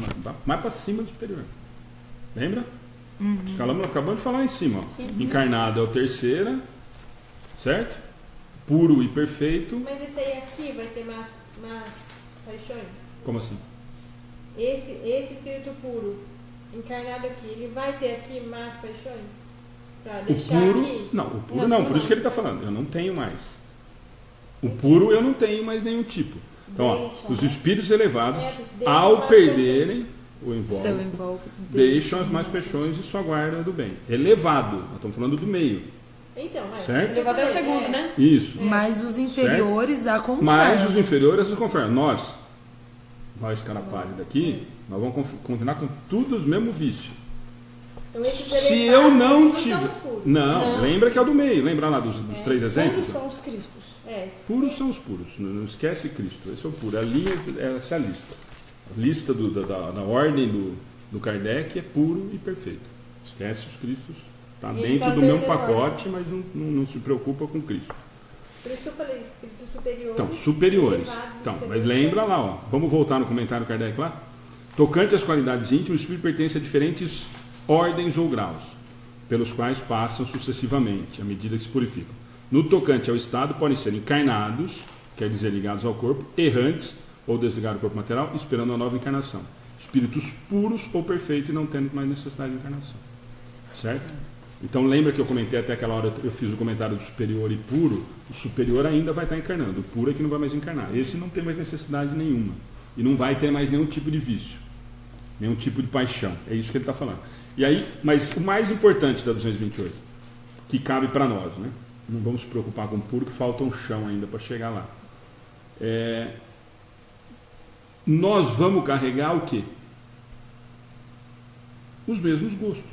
mais para cima do superior. Lembra? Acabamos de falar em cima. Ó. Sim. Encarnado é o terceira, certo? Puro e perfeito. Mas esse aí aqui vai ter mais paixões? Como assim? Esse espírito puro, encarnado aqui, ele vai ter aqui mais paixões? Pra O deixar puro, aqui? não, o puro Não, não, puro por isso não. que ele está falando, eu não tenho mais. O puro eu não tenho mais nenhum tipo. Então, ó, Deixa, os né? espíritos elevados, deixa ao mais perderem o Seu invólucro, invólucro deixam as mais paixões e sua guarda do bem. Elevado, nós estamos falando do meio, Então, certo? Elevado é o segundo, né? Isso. Mas os inferiores a conservam. Mas os inferiores se confirmam. Nós Carapari daqui, nós vamos continuar com tudo os mesmos vícios. Então, esses Se elevados eu não aqui tiver. são os puros. Não, lembra que é o do meio. Lembra lá dos três Puros exemplos? são os cristos. Puros são os puros. Não esquece Cristo. Esse é o puro. A linha, essa é a lista. A lista da ordem do Kardec é puro e perfeito. Esquece os Cristos. Está E dentro tá do mesmo terceira pacote, mas não se preocupa com Cristo. Por isso que eu falei, espíritos superiores. Então, superiores. elevados, Então, mas superiores. lembra lá, ó. Vamos voltar no comentário do Kardec lá? Tocante às qualidades íntimas, o espírito pertence a diferentes ordens ou graus, pelos quais passam sucessivamente, à medida que se purificam. No tocante ao estado, podem ser encarnados, quer dizer, ligados ao corpo, errantes ou desligados do corpo material, esperando a nova encarnação. Espíritos puros ou perfeitos e não tendo mais necessidade de encarnação. Certo? Então lembra que eu comentei até aquela hora, eu fiz o comentário do superior e puro. O superior ainda vai estar encarnando, o puro é que não vai mais encarnar. Esse não tem mais necessidade nenhuma. E não vai ter mais nenhum tipo de vício, nenhum tipo de paixão. É isso que ele está falando. E aí, mas o mais importante da 228, que cabe para nós, né? Não vamos se preocupar com o puro, que falta um chão ainda para chegar lá. Nós vamos carregar o quê? Os mesmos gostos.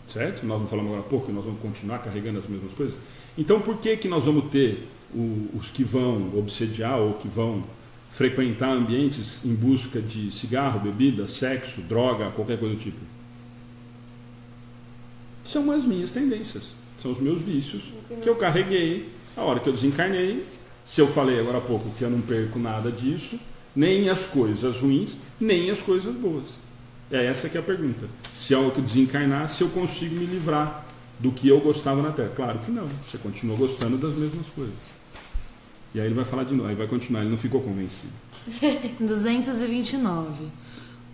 Certo? Nós não falamos agora há pouco que nós vamos continuar carregando as mesmas coisas. Então, por que nós vamos ter os que vão obsediar ou que vão frequentar ambientes em busca de cigarro, bebida, sexo, droga, qualquer coisa do tipo? São as minhas tendências, são os meus vícios que eu carreguei a hora que eu desencarnei. Se eu falei agora há pouco que eu não perco nada disso, nem as coisas ruins, nem as coisas boas. É essa que é a pergunta. Se eu desencarnar, se eu consigo me livrar do que eu gostava na Terra. Claro que não, você continua gostando das mesmas coisas. E aí ele vai falar de novo, aí vai continuar, ele não ficou convencido. 229.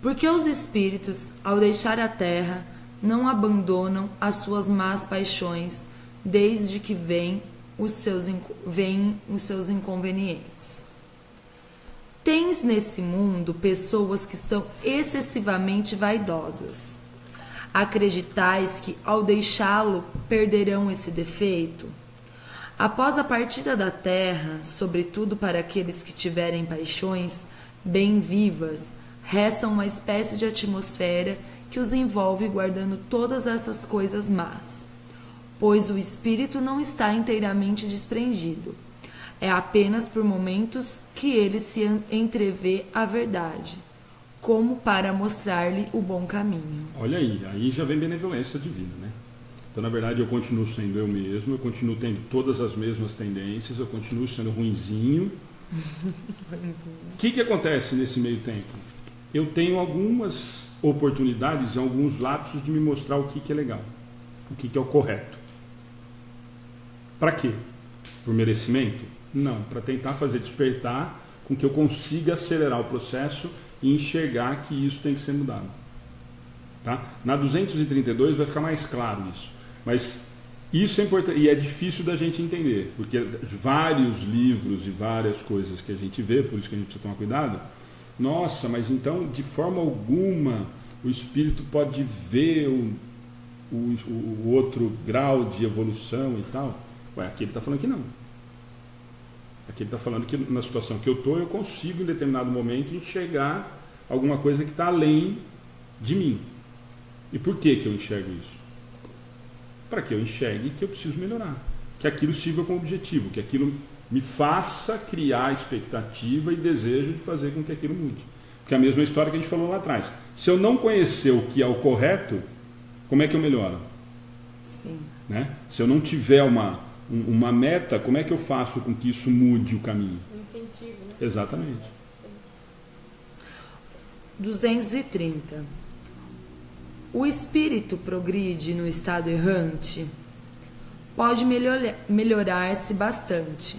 Porque os espíritos, ao deixar a terra, não abandonam as suas más paixões, desde que vêm os seus inconvenientes. Tens nesse mundo pessoas que são excessivamente vaidosas. Acreditais que, ao deixá-lo, perderão esse defeito? Após a partida da terra, sobretudo para aqueles que tiverem paixões bem vivas, resta uma espécie de atmosfera que os envolve guardando todas essas coisas más, pois o espírito não está inteiramente desprendido. É apenas por momentos que ele se entrevê a verdade, como para mostrar-lhe o bom caminho. Olha aí já vem benevolência divina, né? Então, na verdade, eu continuo sendo eu mesmo, eu continuo tendo todas as mesmas tendências, eu continuo sendo ruinzinho. O que acontece nesse meio tempo? Eu tenho algumas oportunidades, alguns lapsos de me mostrar o que é legal, o que é o correto. Para quê? Por merecimento? Não, para tentar fazer despertar com que eu consiga acelerar o processo e enxergar que isso tem que ser mudado. Tá? Na 232 vai ficar mais claro isso. Mas Isso é importante e é difícil da gente entender, porque vários livros e várias coisas que a gente vê, por isso que a gente precisa tomar cuidado. Nossa, mas então de forma alguma o espírito pode ver o outro grau de evolução e tal. Ué, aqui ele está falando que não. Aqui ele está falando que na situação que eu estou, eu consigo em determinado momento enxergar alguma coisa que está além de mim. E por que eu enxergo isso? Para que eu enxergue que eu preciso melhorar, que aquilo sirva como objetivo, que aquilo me faça criar expectativa e desejo de fazer com que aquilo mude. Porque é a mesma história que a gente falou lá atrás. Se eu não conhecer o que é o correto, como é que eu melhoro? Sim. Né? Se eu não tiver uma meta, como é que eu faço com que isso mude o caminho? Um incentivo, né? Exatamente. 230. O espírito progride no estado errante? Pode melhorar-se bastante,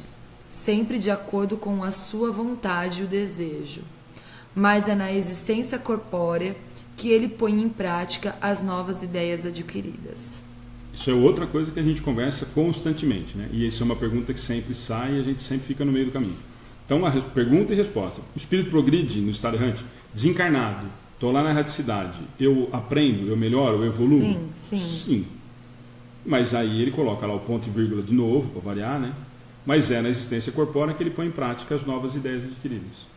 sempre de acordo com a sua vontade e o desejo, mas é na existência corpórea que ele põe em prática as novas ideias adquiridas. Isso é outra coisa que a gente conversa constantemente, né? E isso é uma pergunta que sempre sai e a gente sempre fica no meio do caminho. Então, a pergunta e resposta. O espírito progride no estado errante? Desencarnado, estou lá na erraticidade, eu aprendo, eu melhoro, eu evoluo? Sim. Mas aí ele coloca lá o ponto e vírgula de novo, para variar, né? Mas é na existência corpórea que ele põe em prática as novas ideias adquiridas.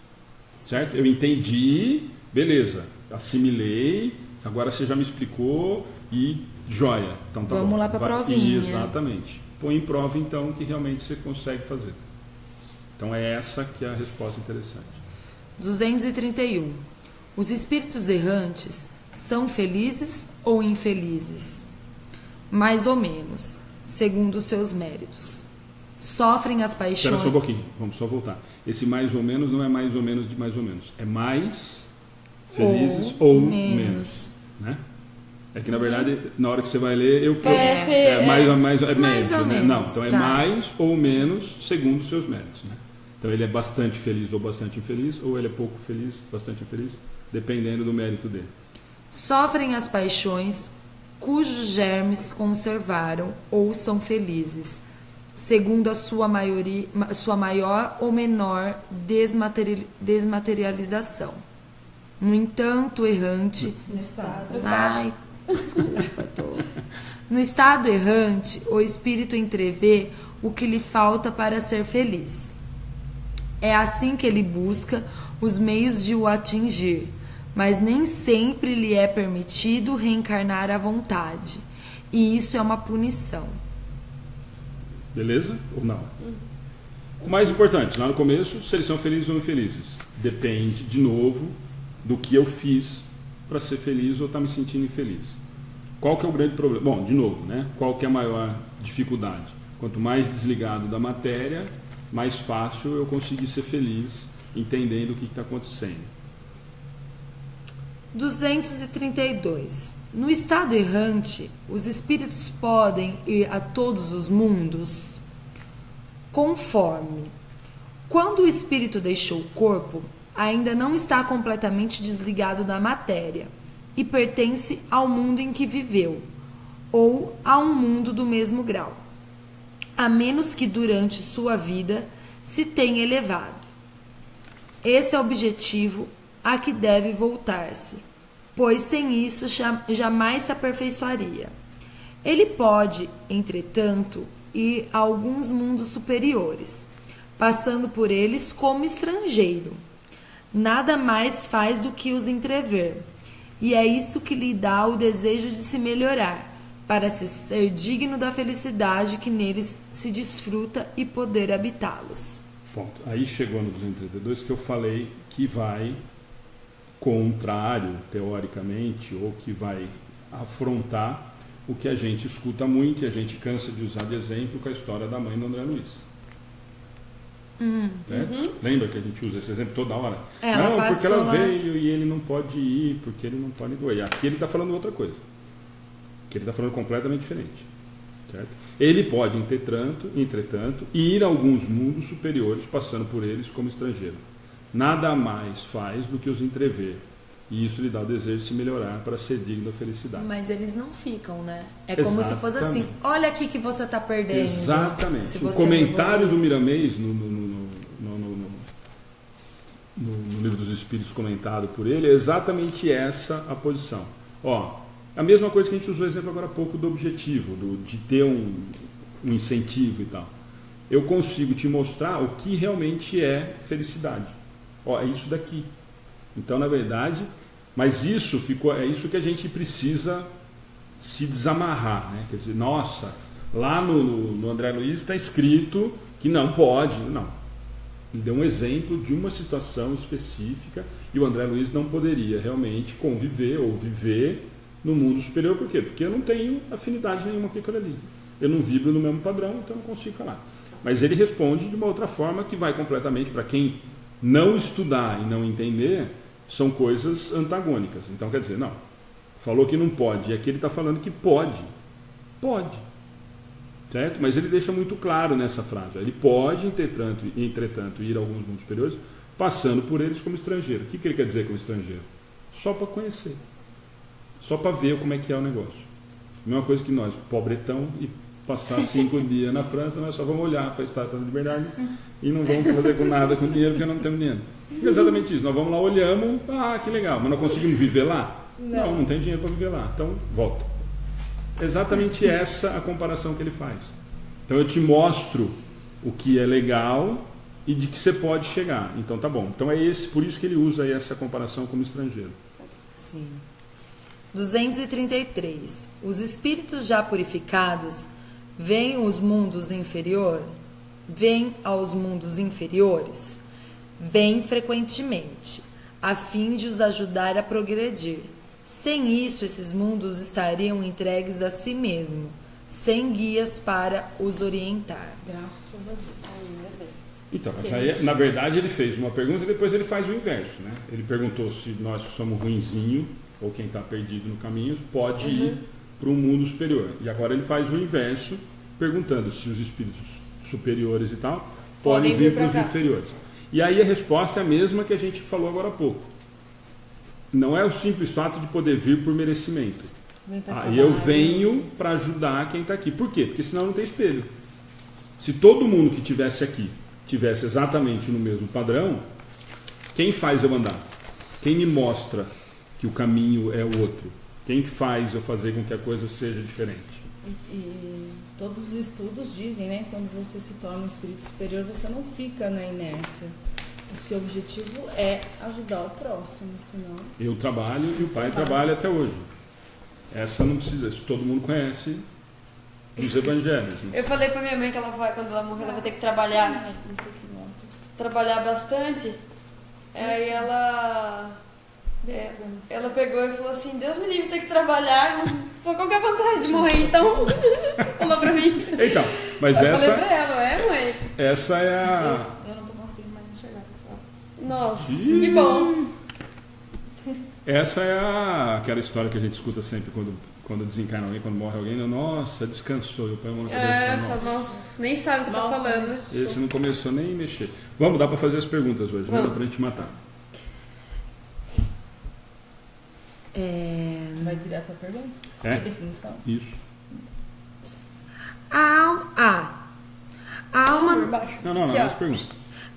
Certo? Eu entendi, beleza, assimilei, agora você já me explicou e joia. Então tá Vamos bom. lá para a provinha. Exatamente. Põe em prova então o que realmente você consegue fazer. Então é essa que é a resposta interessante. 231. Os espíritos errantes são felizes ou infelizes? Mais ou menos, segundo os seus méritos. Sofrem as paixões... Espera só um pouquinho, vamos só voltar. Esse mais ou menos não é mais ou menos de mais ou menos. É mais felizes ou menos. Né? É que na verdade, na hora que você vai ler, mais ou menos. Né? Não, então é mais ou menos segundo os seus méritos. Né? Então ele é bastante feliz ou bastante infeliz, ou ele é pouco feliz, bastante infeliz, dependendo do mérito dele. Sofrem as paixões cujos germes conservaram ou são felizes, segundo a sua maior ou menor desmaterialização. No entanto, errante... Ai, desculpa, No estado errante, o espírito entrevê o que lhe falta para ser feliz. É assim que ele busca os meios de o atingir, mas nem sempre lhe é permitido reencarnar à vontade, e isso é uma punição. Beleza? Ou não? O mais importante, lá no começo, se eles são felizes ou infelizes. Depende, de novo, do que eu fiz para ser feliz ou estar me sentindo infeliz. Qual que é o grande problema? Bom, de novo, né? Qual que é a maior dificuldade? Quanto mais desligado da matéria, mais fácil eu conseguir ser feliz, entendendo o que está acontecendo. 232. No estado errante, os espíritos podem ir a todos os mundos? Conforme. Quando o espírito deixou o corpo, ainda não está completamente desligado da matéria e pertence ao mundo em que viveu, ou a um mundo do mesmo grau, a menos que durante sua vida se tenha elevado. Esse é o objetivo a que deve voltar-se, pois sem isso jamais se aperfeiçoaria. Ele pode, entretanto, ir a alguns mundos superiores, passando por eles como estrangeiro. Nada mais faz do que os entrever, e é isso que lhe dá o desejo de se melhorar, para ser digno da felicidade que neles se desfruta e poder habitá-los. Ponto. Aí chegou no 232 que eu falei que vai contrário, teoricamente, ou que vai afrontar o que a gente escuta muito e a gente cansa de usar de exemplo com a história da mãe do André Luiz. Lembra que a gente usa esse exemplo toda hora? Não, porque ela veio e ele não pode ir, porque ele não pode doer. Aqui ele está falando outra coisa. Aqui ele está falando completamente diferente. Certo? Ele pode, entretanto, ir a alguns mundos superiores, passando por eles como estrangeiro. Nada mais faz do que os entrever. E isso lhe dá o desejo de se melhorar para ser digno da felicidade. Mas eles não ficam, né? É como se fosse assim, olha aqui que você está perdendo. Exatamente. O comentário do Miramês no Livro dos Espíritos comentado por ele é exatamente essa a posição. Ó, a mesma coisa que a gente usou exemplo agora há pouco do objetivo, de ter um incentivo e tal. Eu consigo te mostrar o que realmente é felicidade. Ó, é isso daqui. Então, na verdade, mas é isso que a gente precisa se desamarrar, né? Quer dizer, nossa, lá no André Luiz está escrito que não pode. Não. Ele deu um exemplo de uma situação específica e o André Luiz não poderia realmente conviver ou viver no mundo superior. Por quê? Porque eu não tenho afinidade nenhuma com aquilo ali. Eu não vibro no mesmo padrão, então não consigo falar. Mas ele responde de uma outra forma que vai completamente, para quem não estudar e não entender, são coisas antagônicas. Então, quer dizer, não, falou que não pode, e aqui ele está falando que pode. Pode. Certo? Mas ele deixa muito claro nessa frase. Ele pode, entretanto, ir a alguns mundos superiores, passando por eles como estrangeiro. O que ele quer dizer como estrangeiro? Só para conhecer. Só para ver como é que é o negócio. A mesma coisa que nós, pobretão, e passar 5 dias na França, nós só vamos olhar para a Estátua da Liberdade e não vamos fazer com nada com dinheiro, porque não temos dinheiro. É exatamente isso. Nós vamos lá, olhamos, que legal, mas não conseguimos viver lá? Não tem dinheiro para viver lá. Então, volta. Exatamente essa a comparação que ele faz. Então, eu te mostro o que é legal e de que você pode chegar. Então, tá bom. Então, por isso que ele usa aí essa comparação como estrangeiro. Sim. 233. Os espíritos já purificados veem aos mundos inferiores? Vêm frequentemente, a fim de os ajudar a progredir. Sem isso, esses mundos estariam entregues a si mesmo, sem guias para os orientar. Graças a Deus. Então, mas aí, na verdade, ele fez uma pergunta e depois ele faz o inverso, né? Ele perguntou se nós que somos ruinzinho, ou quem está perdido no caminho, pode ir para um mundo superior. E agora ele faz o inverso, perguntando se os espíritos superiores e tal podem vir para os inferiores. E aí a resposta é a mesma que a gente falou agora há pouco. Não é o simples fato de poder vir por merecimento. Aí eu venho para ajudar quem está aqui. Por quê? Porque senão não tem espelho. Se todo mundo que estivesse aqui tivesse exatamente no mesmo padrão, quem faz eu andar? Quem me mostra que o caminho é o outro? Quem faz eu fazer com que a coisa seja diferente? E todos os estudos dizem, né? Quando você se torna um espírito superior, você não fica na inércia. O seu objetivo é ajudar o próximo, senão... Eu trabalho e o pai trabalha até hoje. Essa não precisa, isso todo mundo conhece dos evangelhos. Né? Eu falei pra minha mãe que quando ela morrer, ela vai ter que trabalhar bastante. Aí ela pegou e falou assim, Deus me livre, ter que trabalhar. Falou, qual que é a vantagem de morrer, então? Falou pra mim. Então, mas eu falei pra ela, mãe? Essa é a... Eu não tô conseguindo mais enxergar, pessoal. Nossa, que bom. Essa é aquela história que a gente escuta sempre quando desencarna alguém, quando morre alguém. Nossa, descansou. Eu ponho a mão na cabeça e falo, nossa, nem sabe o que tá falando. Esse não começou nem a mexer. Vamos, dá pra fazer as perguntas hoje, dá pra gente matar. Vai direto à pergunta? É? A definição? Isso. A alma... Não, as perguntas.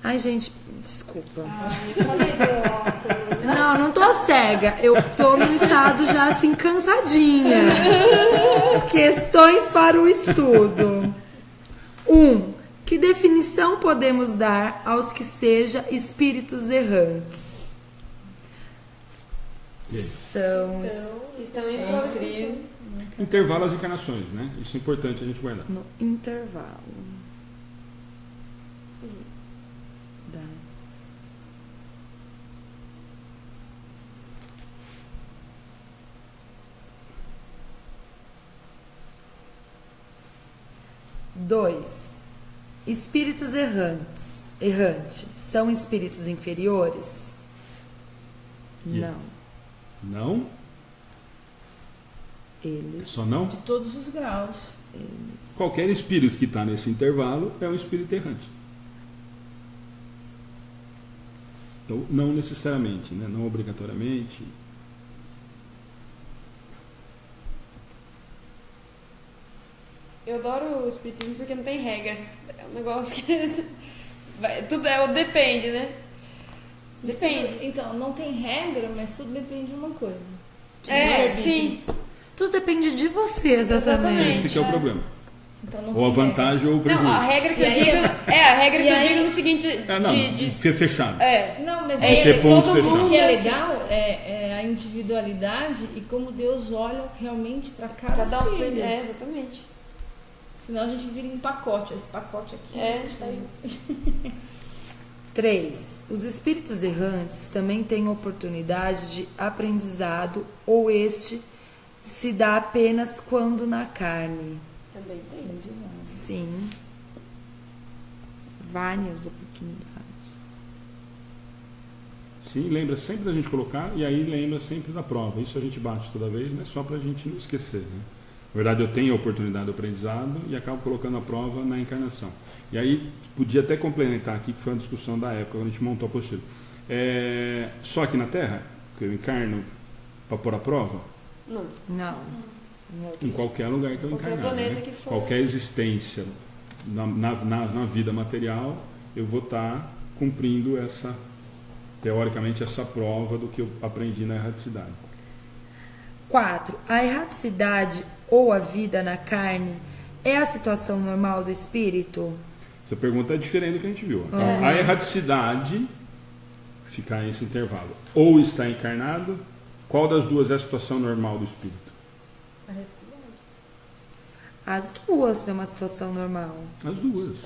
Ai, gente, desculpa. Eu falei do óculos. Não tô cega. Eu tô num estado já assim cansadinha. Questões para o estudo. 1. Que definição podemos dar aos que sejam espíritos errantes? Estão em prova de Intervalo às encarnações, né? Isso é importante a gente guardar. No intervalo. Dois. Espíritos errantes são espíritos inferiores? Não. Não? Eles. Só não? De todos os graus. Eles. Qualquer espírito que está nesse intervalo é um espírito errante. Então, não necessariamente, né? Não obrigatoriamente. Eu adoro o espiritismo porque não tem regra. É um negócio que... tudo é o depende, né? Depende. Então, não tem regra, mas tudo depende de uma coisa. Sim. Tudo depende de você, exatamente. Esse que é o problema. Então, não Ou a tem regra. vantagem ou o prejuízo. Não, a regra que eu digo... a regra que eu digo no seguinte... Fechado. Não, mas ter ponto todo fechado. o mundo... que é legal é a individualidade e como Deus olha realmente para cada filho. Exatamente. Senão a gente vira um pacote. Esse pacote aqui. Faz isso. 3. Os espíritos errantes também têm oportunidade de aprendizado ou este se dá apenas quando na carne? Também tem. Sim. Várias oportunidades. Sim, lembra sempre da gente colocar e aí lembra sempre da prova. Isso a gente bate toda vez, mas só para a gente não esquecer. Né? Na verdade, eu tenho a oportunidade do aprendizado e acabo colocando a prova na encarnação. E aí, podia até complementar aqui, que foi uma discussão da época, quando a gente montou a apostila. Só aqui na Terra, que eu encarno para pôr a prova? Não. Em qualquer lugar que eu Qualquer encarnar. planeta Né? que for. Qualquer existência na vida material, eu vou estar cumprindo teoricamente, essa prova do que eu aprendi na erraticidade. 4. A erraticidade ou a vida na carne é a situação normal do espírito? Essa pergunta é diferente do que a gente viu. A erraticidade, ficar nesse intervalo, ou está encarnado, qual das duas é a situação normal do espírito? As duas é uma situação normal. As duas.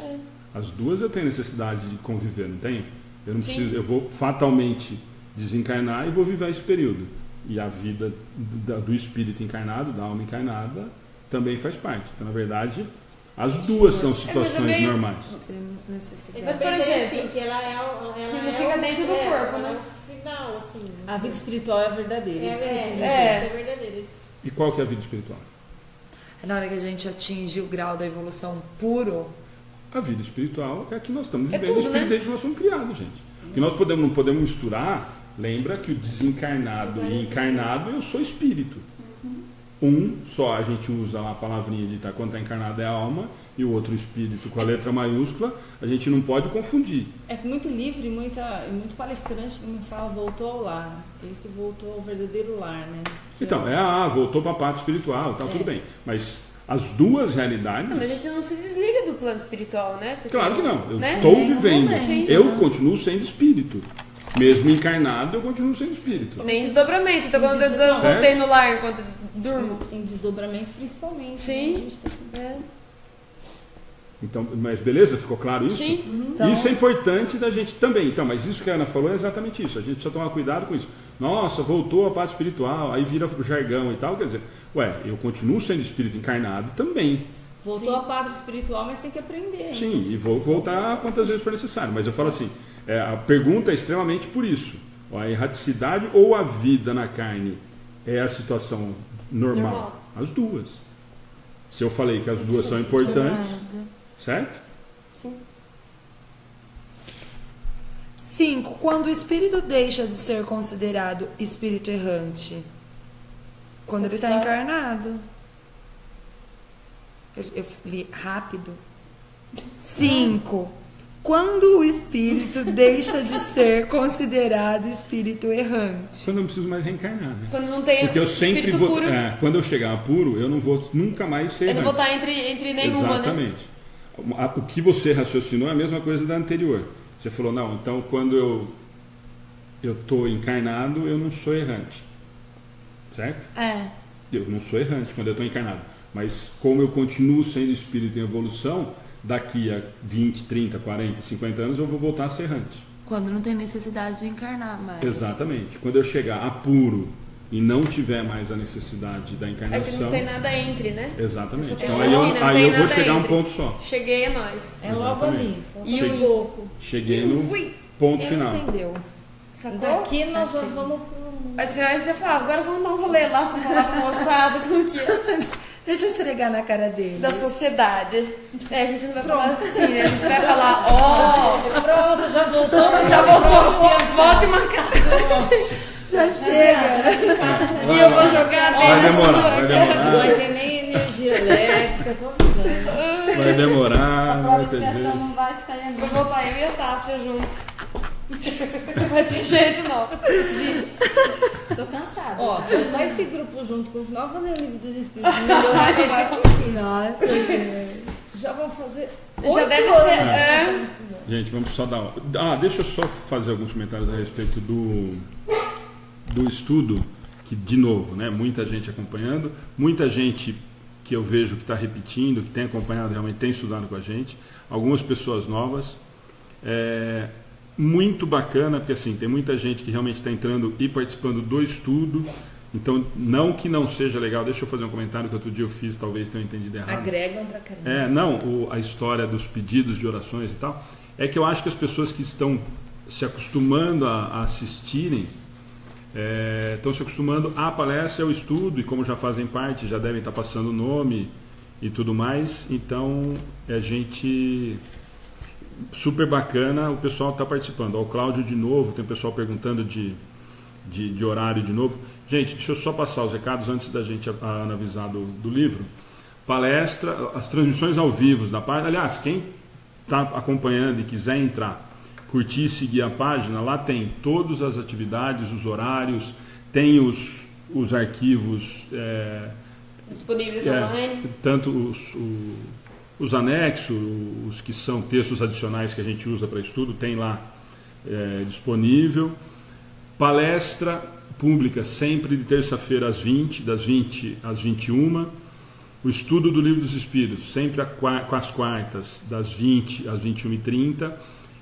As duas eu tenho necessidade de conviver, não tenho? Eu não Sim. preciso, eu vou fatalmente desencarnar e vou viver esse período. E a vida do espírito encarnado, da alma encarnada, também faz parte. Então, na verdade, as duas são situações normais. Temos necessidade. Mas, por exemplo, assim, que ela que não fica dentro do corpo, né? É o final, assim. A vida espiritual é verdadeira. Isso que você quis dizer. É verdadeiro. E qual que é a vida espiritual? Na hora que a gente atinge o grau da evolução puro, A vida espiritual é a que nós estamos É vivendo tudo, né? desde que nós somos criados, gente. Porque nós não podemos misturar. Lembra que o desencarnado e encarnado, eu sou espírito. Só a gente usa lá a palavrinha de quando está encarnado é a alma, e o outro espírito com a letra maiúscula, a gente não pode confundir. É que muito livro e muito palestrante que me fala voltou ao lar. Esse voltou ao verdadeiro lar, né? Que Então, voltou para a parte espiritual, tudo bem. Mas as duas realidades... Não, mas a gente não se desliga do plano espiritual, né? Porque, Claro que não. Eu né? estou Em nenhum vivendo. momento, Eu né? continuo sendo espírito. Mesmo encarnado, eu continuo sendo espírito. Nem desdobramento. Então, quando eu voltei no lar enquanto durmo. em desdobramento principalmente. Sim. Né? A gente tá... Então, mas beleza? Ficou claro isso? Sim. Então- Isso é importante da gente também. Então, mas isso que a Ana falou é exatamente isso. A gente precisa tomar cuidado com isso. Nossa, voltou a parte espiritual, aí vira o jargão e tal. Quer dizer, eu continuo sendo espírito encarnado também. Voltou à pátria espiritual, mas tem que aprender. Sim, e vou voltar quantas vezes for necessário. Mas eu falo assim, a pergunta é extremamente por isso. A erraticidade ou a vida na carne é a situação normal? As duas. Se eu falei que as duas são importantes, certo? 5. Quando o espírito deixa de ser considerado espírito errante? Quando ele está encarnado. Eu li rápido. 5. Quando o espírito deixa de ser considerado espírito errante? Quando eu não preciso mais reencarnar, né? Quando não tem Porque eu sempre espírito vou. puro, Quando eu chegar a puro, eu não vou nunca mais ser eu não vou errante. estar entre nenhuma, né? Exatamente. O que você raciocinou é a mesma coisa da anterior. Você falou, não, então quando eu estou encarnado, eu não sou errante. Certo? Eu não sou errante quando eu estou encarnado. Mas como eu continuo sendo espírito em evolução, daqui a 20, 30, 40, 50 anos eu vou voltar a ser errante. Quando não tem necessidade de encarnar mais. Exatamente. Quando eu chegar a puro e não tiver mais a necessade da É que encarnação... não tem nada entre, né? Exatamente. Eu só Então penso aí eu, assim, não aí tem eu vou nada chegar a um entre. ponto só. Cheguei a nós. É logo ali. E Falta o- pouco. Cheguei no ponto final. Entendeu? Sacou? Daqui nós já vamos pro... Aí você fala, agora vamos dar um rolê lá pra falar com a moçada, como que é? Deixa eu esfregar na cara dele. Da sociedade. A gente não vai falar assim, né? A gente vai falar, Pronto, já voltou. já voltou, volte marcar. Já chega. E eu vou jogar Vai dentro da demorar, sua vai cara. Não demorar. vai ter nem energia energia elétrica, tô avisando. Vai demorar, Essa não prova vai de ter expiação jeito. não vai sair agora. Vou voltar eu e a Tássia juntos. Não vai ter jeito, não. Tô cansada. Ó, botar esse grupo junto com os novos, vou ler o livro dos Espíritos. Melhorar esse aqui. Nossa, gente. Já vão fazer. Já 8 deve anos ser, que nós é. estamos estudando. Gente, vamos só dar. Deixa eu só fazer alguns comentários a respeito do estudo, que, de novo, né, muita gente acompanhando, muita gente que eu vejo que está repetindo, que tem acompanhado, realmente tem estudado com a gente, algumas pessoas novas. Muito bacana, porque assim, tem muita gente que realmente está entrando e participando do estudo. Então, não que não seja legal, deixa eu fazer um comentário que outro dia eu fiz, talvez tenha entendido errado. Agregam pra caramba. A história dos pedidos de orações e tal, é que eu acho que as pessoas que estão se acostumando a assistirem, estão se acostumando à palestra, ao estudo, e como já fazem parte, já devem estar passando o nome e tudo mais, então é gente super bacana, o pessoal está participando. Ó, o Cláudio de novo, tem o pessoal perguntando de horário de novo. Gente, deixa eu só passar os recados antes da gente a Ana avisar do livro. Palestra, as transmissões ao vivo da página. Aliás, quem está acompanhando e quiser entrar, curtir e seguir a página, lá tem todas as atividades, os horários, tem os arquivos Disponíveis online. tanto os anexos, os que são textos adicionais que a gente usa para estudo, tem lá disponível. Palestra pública sempre de terça-feira às 20, das 20 às 21. O estudo do Livro dos Espíritos, sempre com as quartas, das 20 às 21h30.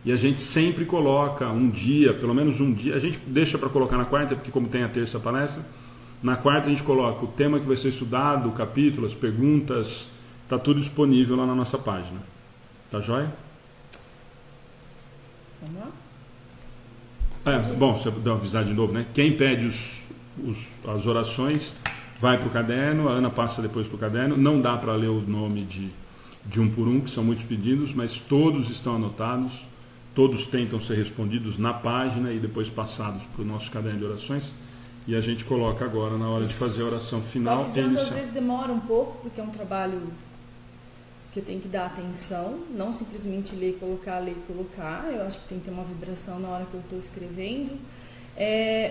E a gente sempre coloca um dia, pelo menos um dia, a gente deixa para colocar na quarta, porque como tem a terça palestra, na quarta a gente coloca o tema que vai ser estudado, o capítulo, as perguntas, está tudo disponível lá na nossa página. Tá joia? Vamos lá? Bom, se eu avisar de novo, né? Quem pede as orações vai para o caderno, a Ana passa depois para o caderno. Não dá para ler o nome de um por um, que são muitos pedidos, mas todos estão anotados, todos tentam ser respondidos na página e depois passados para o nosso caderno de orações. E a gente coloca agora na hora de fazer a oração final. Só avisando, às vezes demora um pouco, porque é um trabalho que eu tenho que dar atenção, não simplesmente ler e colocar. Eu acho que tem que ter uma vibração na hora que eu estou escrevendo.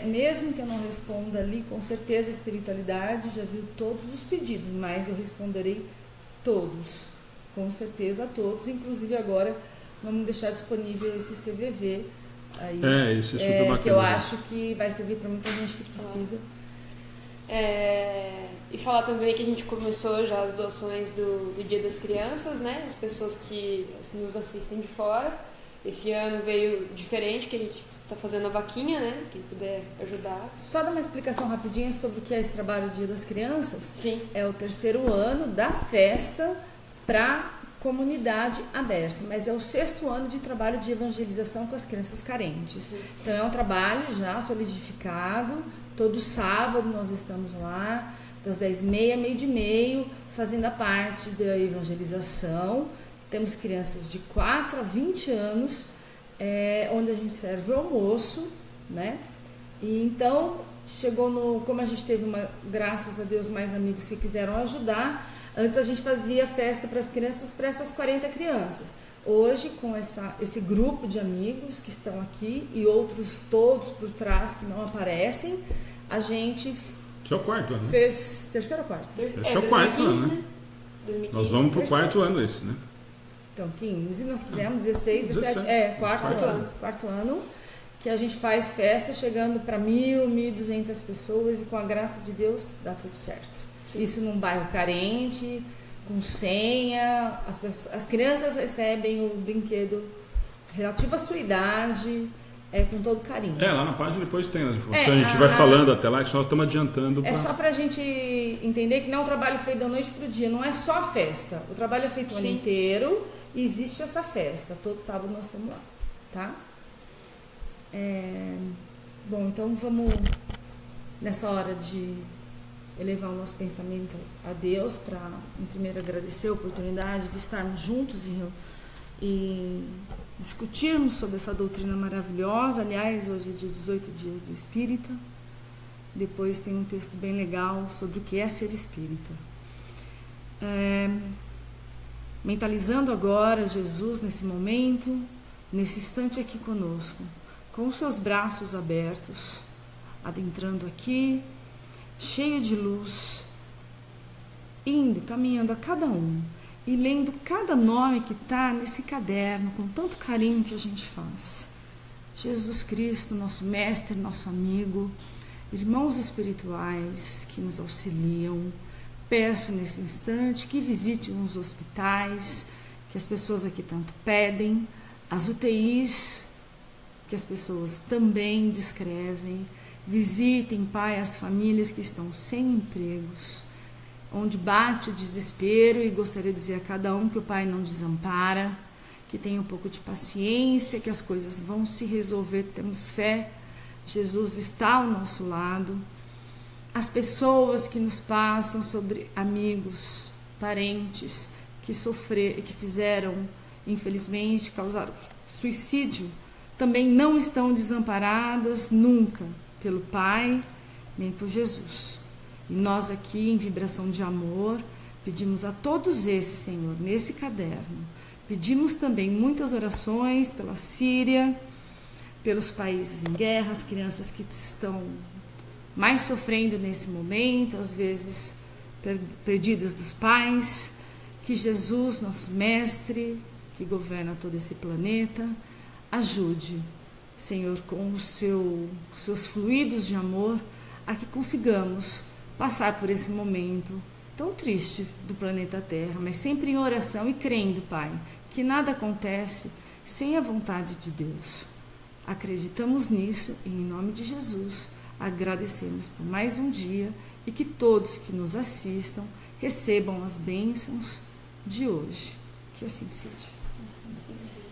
Mesmo que eu não responda ali, com certeza a espiritualidade já viu todos os pedidos, mas eu responderei todos, com certeza todos. Inclusive agora vamos deixar disponível esse CVV aí, esse é super bacana, que eu acho que vai servir para muita gente que precisa. E falar também que a gente começou já as doações do Dia das Crianças, né? As pessoas que nos assistem de fora. Esse ano veio diferente, que a gente está fazendo a vaquinha, né? Quem puder ajudar. Só dar uma explicação rapidinha sobre o que é esse trabalho Dia das Crianças. Sim. É o 3º ano da festa para comunidade aberta, mas é o 6º ano de trabalho de evangelização com as crianças carentes. Sim. Então é um trabalho já solidificado. Todo sábado nós estamos lá, das 10h30 a 12h30, fazendo a parte da evangelização. Temos crianças de 4 a 20 anos, onde a gente serve o almoço, né? E então, como a gente teve, graças a Deus, mais amigos que quiseram ajudar, antes a gente fazia festa para as crianças, para essas 40 crianças. Hoje, com esse grupo de amigos que estão aqui e outros todos por trás que não aparecem, a gente Esse é o 4º ano, né? fez 3º ou 4º? Esse é o 4º ano, né? 2015, Nós vamos para o 3º. 4º ano esse, né? Então, 15, nós fizemos 16, 17, 17. 4º ano. 4º ano, que a gente faz festa chegando para 1.000, 1.200 pessoas e com a graça de Deus dá tudo certo. Sim. Isso num bairro carente, com senha, as crianças recebem o brinquedo relativo à sua idade, com todo carinho. Lá na página depois tem as informações, a gente vai falando até lá, que só estamos adiantando. É só pra gente entender que não é um trabalho feito da noite pro dia, não é só a festa. O trabalho é feito o ano inteiro e existe essa festa. Todo sábado nós estamos lá, tá? Bom, então vamos, nessa hora de elevar o nosso pensamento a Deus, para, em primeiro, agradecer a oportunidade de estarmos juntos e discutirmos sobre essa doutrina maravilhosa. Aliás, hoje é dia 18 dias do Espírita. Depois tem um texto bem legal sobre o que é ser espírita. mentalizando agora Jesus nesse momento, nesse instante aqui conosco, com os seus braços abertos, adentrando aqui, cheio de luz, indo, caminhando a cada um e lendo cada nome que está nesse caderno com tanto carinho que a gente faz. Jesus Cristo, nosso mestre, nosso amigo, irmãos espirituais que nos auxiliam. Peço nesse instante que visitem os hospitais, que as pessoas aqui tanto pedem, as UTIs, que as pessoas também descrevem. Visitem, Pai, as famílias que estão sem empregos, onde bate o desespero, e gostaria de dizer a cada um que o Pai não desampara, que tenha um pouco de paciência, que as coisas vão se resolver, temos fé, Jesus está ao nosso lado. As pessoas que nos passam sobre amigos, parentes que sofreram, que fizeram, infelizmente, causaram suicídio, também não estão desamparadas nunca pelo Pai, nem por Jesus. E nós aqui, em vibração de amor, pedimos a todos esses, Senhor, nesse caderno. Pedimos também muitas orações pela Síria, pelos países em guerra, as crianças que estão mais sofrendo nesse momento, às vezes perdidas dos pais. Que Jesus, nosso mestre, que governa todo esse planeta, ajude, Senhor, com os seus fluidos de amor, a que consigamos passar por esse momento tão triste do planeta Terra, mas sempre em oração e crendo, Pai, que nada acontece sem a vontade de Deus. Acreditamos nisso e, em nome de Jesus, agradecemos por mais um dia e que todos que nos assistam recebam as bênçãos de hoje. Que assim seja. Assim seja.